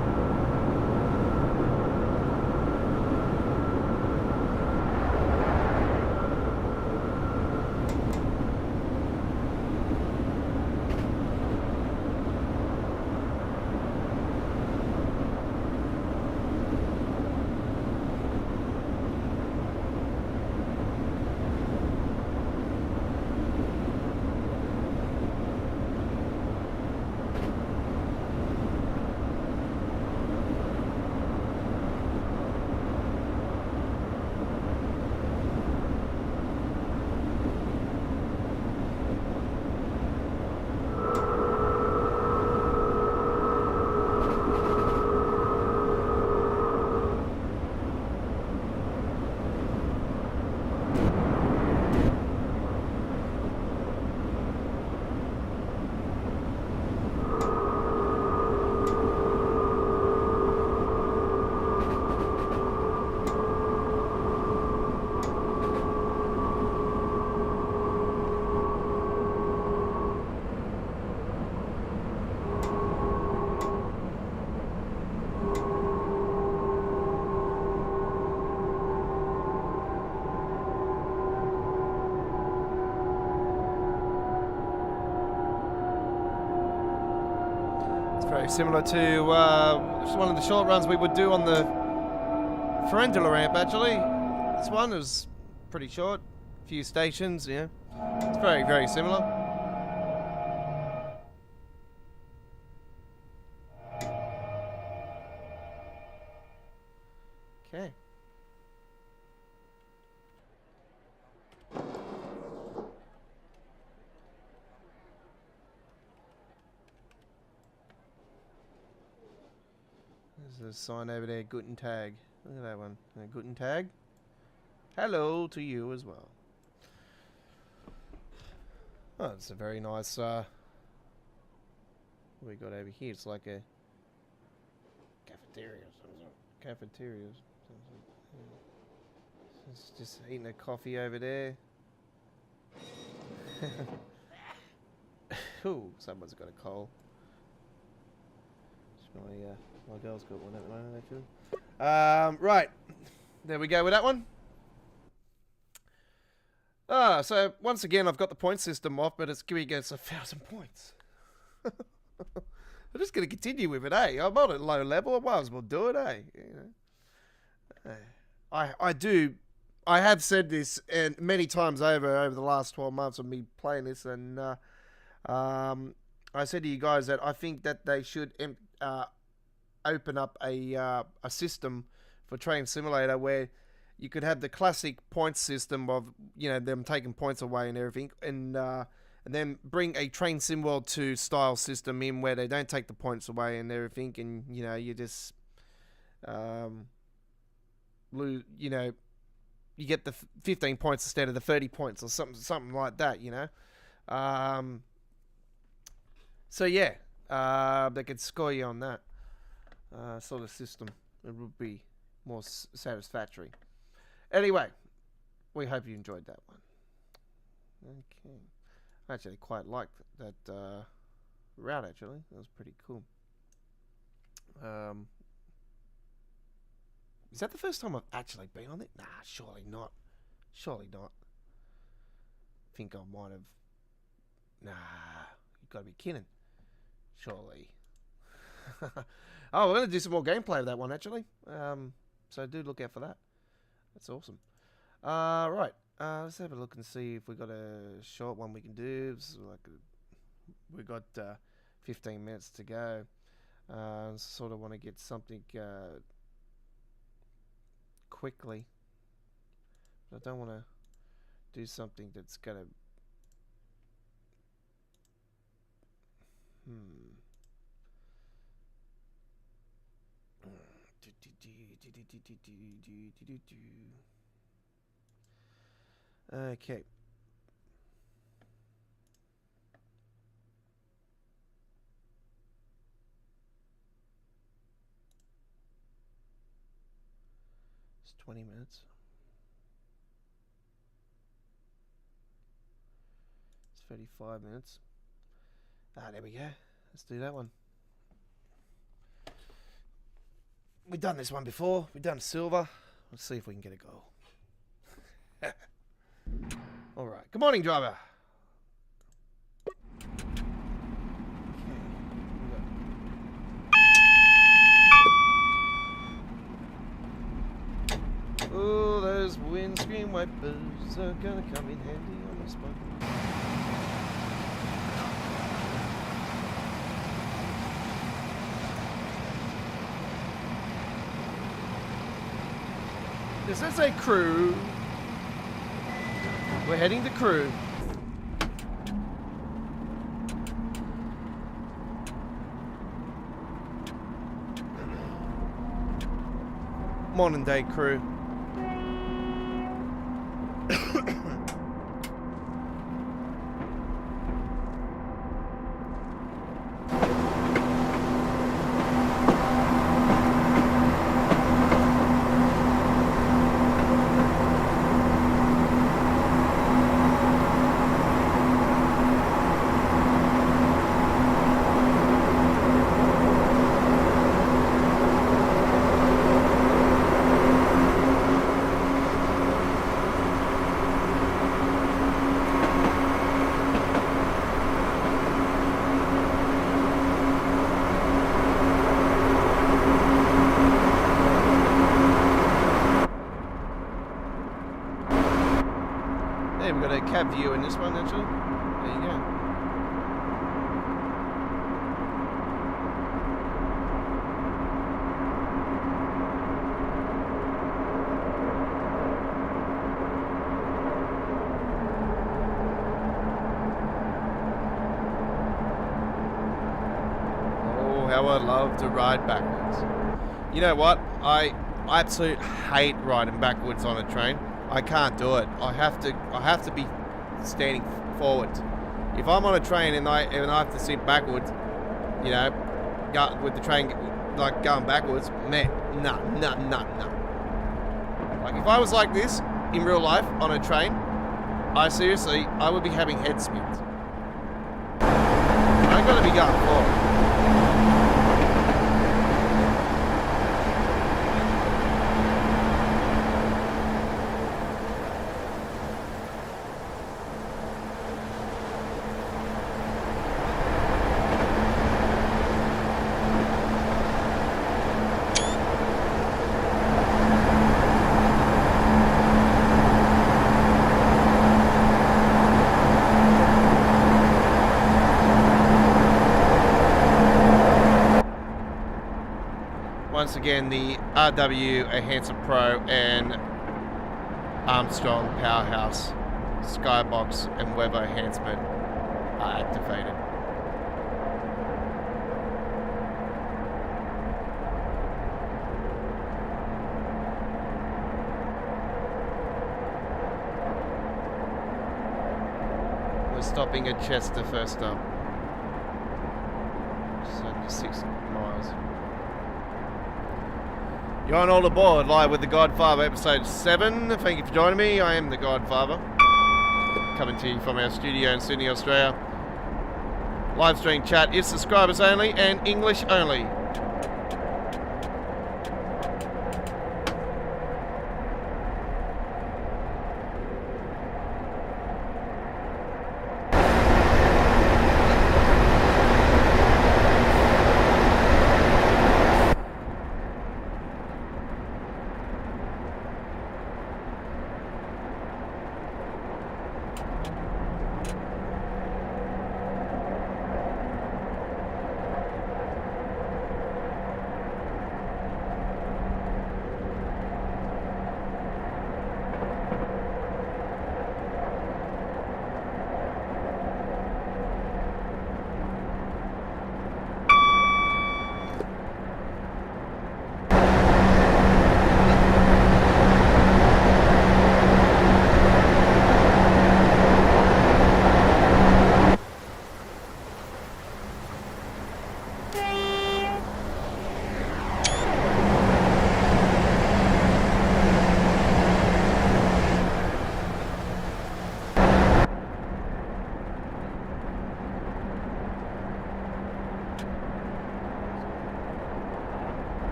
Very similar to one of the short runs we would do on the Ferendula ramp, actually. This one is pretty short, a few stations, yeah. It's very, very similar. Okay. There's a sign over there, Guten Tag. Look at that one. Guten Tag. Hello to you as well. Oh, it's a very nice, what we got over here? It's like a cafeteria. Cafeteria. It's just eating a coffee over there. Ooh, someone's got a coal. My girl's got one at the moment, actually. Right. There we go with that one. So once again, I've got the point system off, but it's giving us 1,000 points. I'm just going to continue with it, eh? I'm on a low level. I might as well do it, eh? You know. I have said this and many times over the last 12 months of me playing this, and I said to you guys that I think that they should open up a system for Train Simulator where you could have the classic point system of, you know, them taking points away and everything, and then bring a Train Sim World 2 style system in where they don't take the points away and everything, and you know, you just lose, you know, you get the 15 points instead of the 30 points or something like that, you know. So yeah, they could score you on that sort of system. It would be more satisfactory. Anyway, we hope you enjoyed that one. Okay, I actually quite liked that route. Actually, that was pretty cool. Is that the first time I've actually been on it? Nah, surely not. Surely not. I think I might have. Nah, you've got to be kidding. Surely. Oh, we're going to do some more gameplay of that one, actually. So do look out for that. That's awesome. Right. Let's have a look and see if we got a short one we can do. We got 15 minutes to go. Sort of want to get something quickly. But I don't want to do something that's going to... Okay. 20 minutes. It's 35 minutes. Ah, there we go. Let's do that one. We've done this one before. We've done silver. Let's see if we can get a goal. All right. Good morning, driver. Oh, those windscreen wipers are gonna come in handy on this one. This is a crew. We're heading to crew. Modern day crew. Hey, we've got a cab view in this one, actually. There you go. Oh, how I love to ride backwards. You know what? I absolutely hate riding backwards on a train. I can't do it. I have to be standing forward. If I'm on a train and I have to sit backwards, you know, with the train like going backwards, man, no. Like if I was like this in real life on a train, I would be having head spins. I gotta be going forward. Once again, the RW Enhancer Pro and Armstrong Powerhouse Skybox and Weber enhancement are activated. We're stopping at Chester first up. Just under 6 miles. You're on All Aboard, live with The Godfather, episode 7. Thank you for joining me. I am The Godfather, coming to you from our studio in Sydney, Australia. Live stream chat is subscribers only and English only.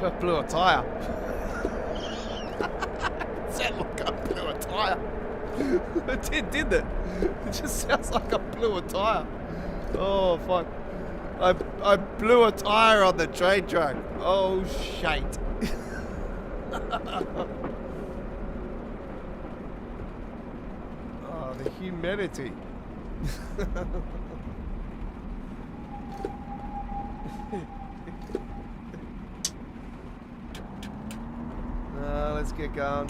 I blew a tyre. It sounded like I blew a tyre. It didn't it? It just sounds like I blew a tyre. Oh, fuck. I blew a tyre on the train track. Oh, shite. Oh, the humidity. Let's get going.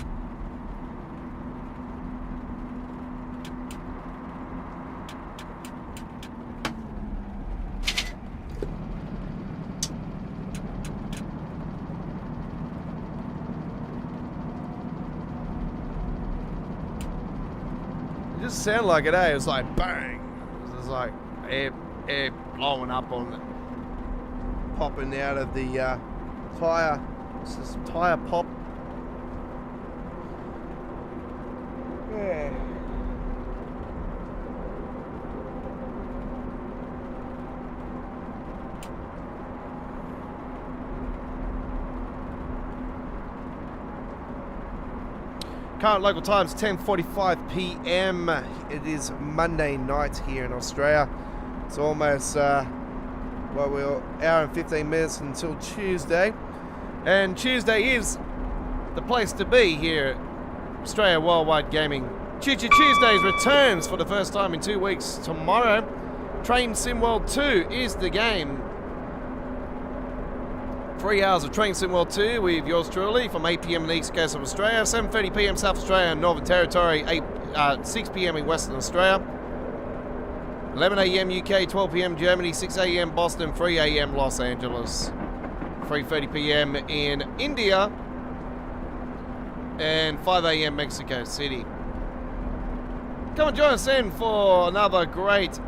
It just sounded like it, eh? It was like bang. It was like air blowing up on it, popping out of the tire. It's this tire pop. Yeah. Current local time is 10:45 p.m. It is Monday night here in Australia. It's almost, well, we're an hour and 15 minutes until Tuesday. And Tuesday is the place to be here at Australia Worldwide Gaming. Choo Choo Tuesdays returns for the first time in 2 weeks tomorrow. Train Sim World 2 is the game. 3 hours of Train Sim World 2 with yours truly from 8 p.m. on the east coast of Australia, 7:30 p.m. South Australia and Northern Territory, 6 p.m. in Western Australia, 11 a.m. UK, 12 p.m. Germany, 6 a.m. Boston, 3 a.m. Los Angeles, 3:30 p.m. in India, and 5 a.m. Mexico City. Come and join us in for another great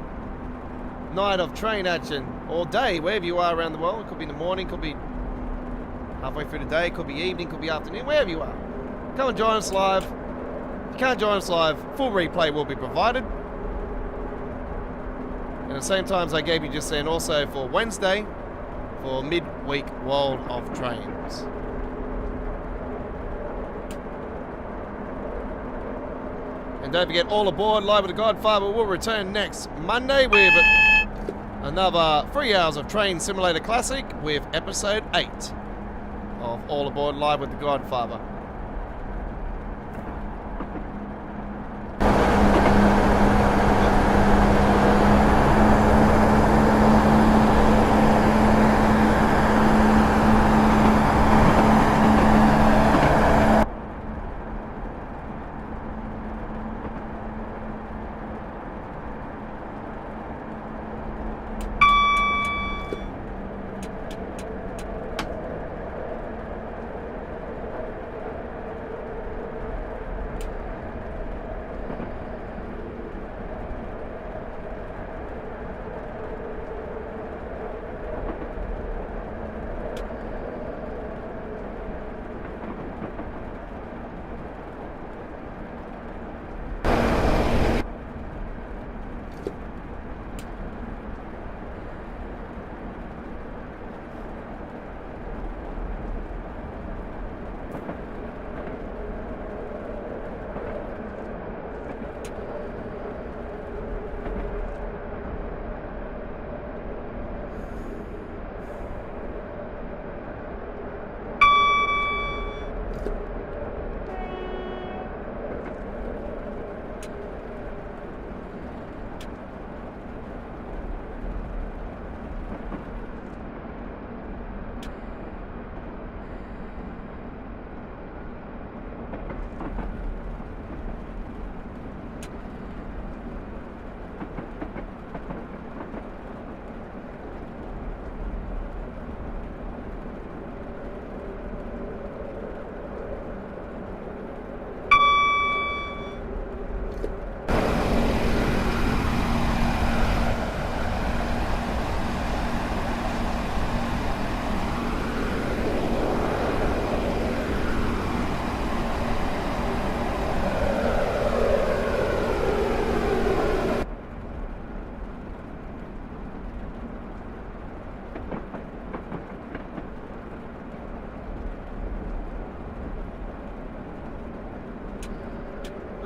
night of train action, or day, wherever you are around the world. It could be in the morning, could be halfway through the day, could be evening, could be afternoon, wherever you are. Come and join us live. If you can't join us live, full replay will be provided. And at the same times I gave you just then, also for Wednesday, for midweek World of Trains. And don't forget, All Aboard Live with the Godfather will return next Monday with another 3 hours of Train Simulator Classic with episode 8 of All Aboard Live with the Godfather.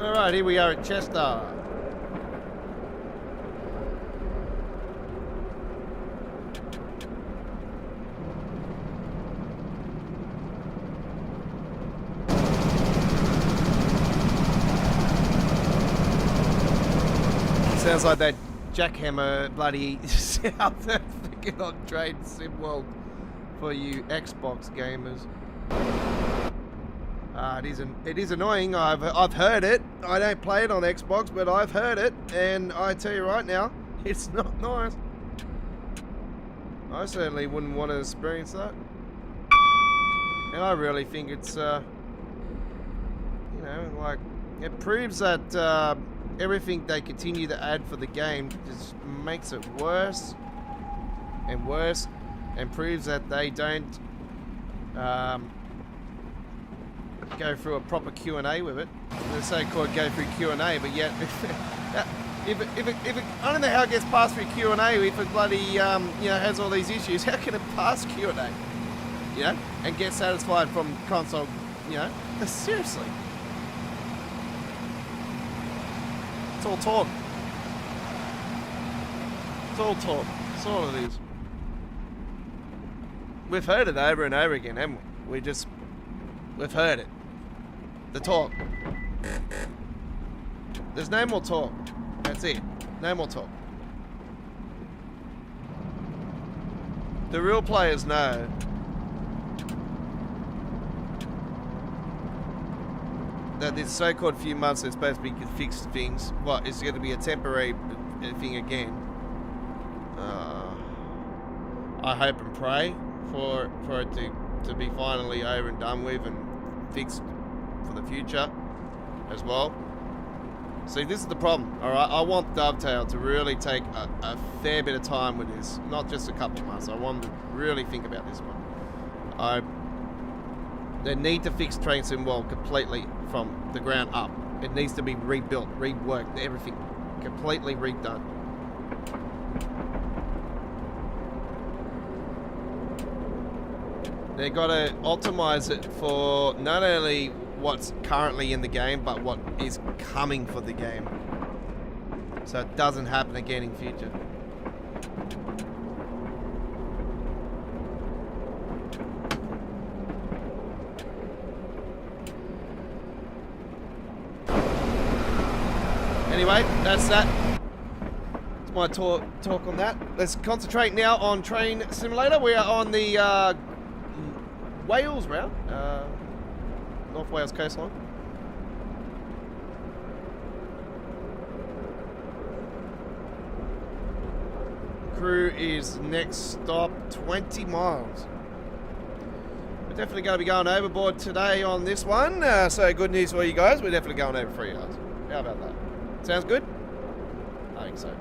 Alright, here we are at Chester. Sounds like that jackhammer bloody out there freaking on Trade Sim World for you Xbox gamers. It is annoying. I've heard it. I don't play it on Xbox, but I've heard it, and I tell you right now, it's not nice. I certainly wouldn't want to experience that. And I really think it's, you know, like, it proves that everything they continue to add for the game just makes it worse and worse, and proves that they don't go through a proper Q&A with it. The so-called go through Q&A, but yet if it, I don't know how it gets past through Q&A if it bloody you know, has all these issues. How can it pass Q&A? You know, and get satisfied from console? You know, seriously. It's all talk. It's all talk. That's all it is. We've heard it over and over again, haven't we? We've heard it. The talk. There's no more talk. That's it. No more talk. The real players know that this so-called few months are supposed to be fixed things. What, it's going to be a temporary thing again. I hope and pray for it to be finally over and done with and fixed for the future as well. See, this is the problem, alright? I want Dovetail to really take a fair bit of time with this, not just a couple of months. I want them to really think about this one. They need to fix Train Sim World completely from the ground up. It needs to be rebuilt, reworked, everything completely redone. They gotta optimize it for not only what's currently in the game, but what is coming for the game, so it doesn't happen again in future. Anyway, that's that. That's my talk on that. Let's concentrate now on Train Simulator. We are on the Wales route, North Wales coastline. Crew is next stop 20 miles. We're definitely going to be going overboard today on this one, so good news for you guys. We're definitely going over 3 hours. How about that? Sounds good? I think so.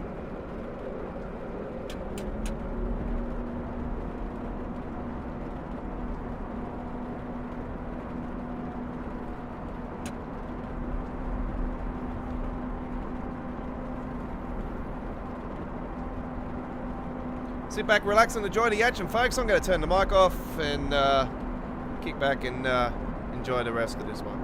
Sit back, relax, and enjoy the action, folks. I'm going to turn the mic off and kick back and enjoy the rest of this one.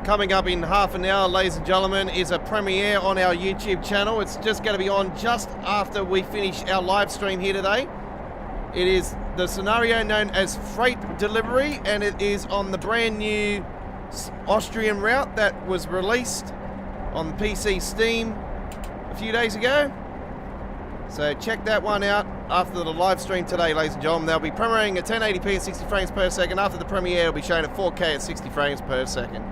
Coming up in half an hour, ladies and gentlemen, is a premiere on our YouTube channel. It's just going to be on just after we finish our live stream here today. It is the scenario known as freight delivery, and it is on the brand new Austrian route that was released on the PC Steam a few days ago. So check that one out after the live stream today, ladies and gentlemen. They'll be premiering at 1080p at 60 frames per second. After the premiere, it'll be shown at 4K at 60 frames per second.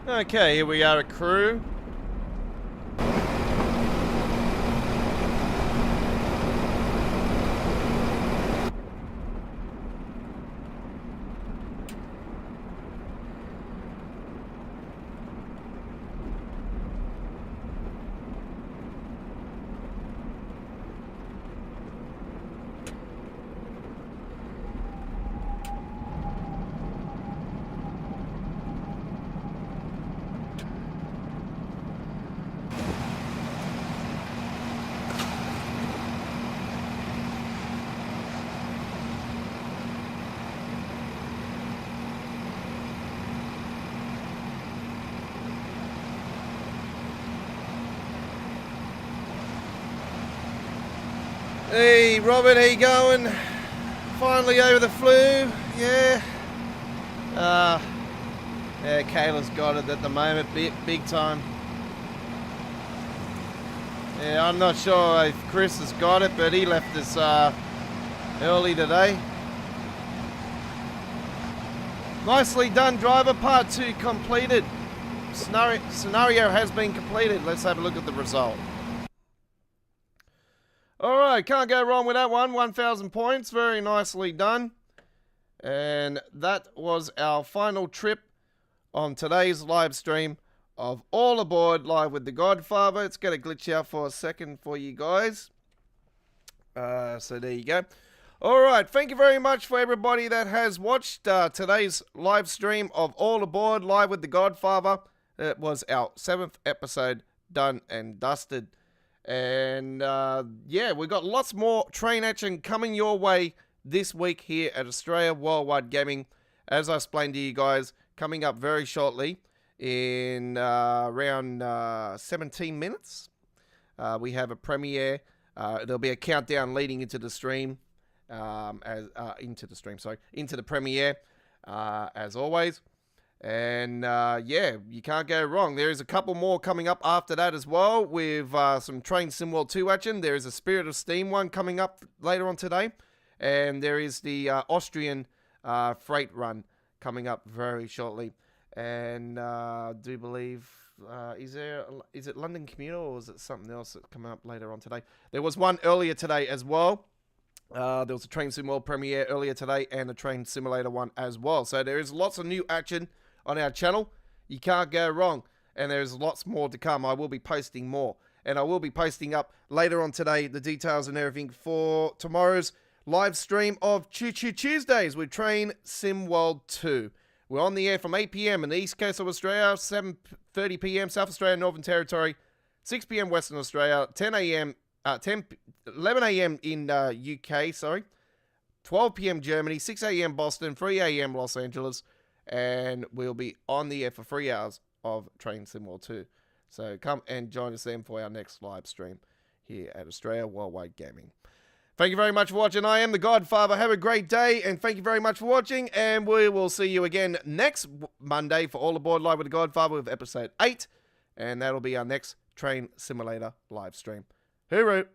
Okay, here we are, a crew. Hey, Robert, how you going? Finally over the flu, yeah. Yeah, Kayla's got it at the moment, big time. Yeah, I'm not sure if Chris has got it, but he left us early today. Nicely done, driver. Part 2 completed. Scenario has been completed. Let's have a look at the result. Alright, can't go wrong with that one. 1,000 points. Very nicely done. And that was our final trip on today's live stream of All Aboard Live with the Godfather. It's going to glitch out for a second for you guys. So there you go. Alright, thank you very much for everybody that has watched today's live stream of All Aboard Live with the Godfather. It was our 7th episode done and dusted. And yeah, we've got lots more train action coming your way this week here at Australia Worldwide Gaming. As I explained to you guys, coming up very shortly in around 17 minutes. We have a premiere. There'll be a countdown leading into the stream, into the premiere, as always. And yeah, you can't go wrong. There is a couple more coming up after that as well with some Train Sim World 2 action. There is a Spirit of Steam one coming up later on today. And there is the Austrian freight run coming up very shortly. And I do believe, is it London Commuter or is it something else that's coming up later on today? There was one earlier today as well. There was a Train Sim World premiere earlier today and a Train Simulator one as well. So there is lots of new action on our channel. You can't go wrong. And there's lots more to come. I will be posting more. And I will be posting up later on today the details and everything for tomorrow's live stream of Choo Choo Tuesdays with Train Sim World 2. We're on the air from 8 p.m. in the east coast of Australia, 7:30 p.m. South Australia, Northern Territory, 6 p.m. Western Australia, 11 a.m. in UK, 12 p.m. Germany, 6 a.m. Boston, 3 a.m. Los Angeles, and we'll be on the air for 3 hours of Train Sim World 2. So come and join us then for our next live stream here at Australia Worldwide Gaming. Thank you very much for watching. I am the Godfather. Have a great day, and thank you very much for watching. And we will see you again next Monday for All Aboard Live with the Godfather with episode 8. And that'll be our next Train Simulator live stream. Hooroo!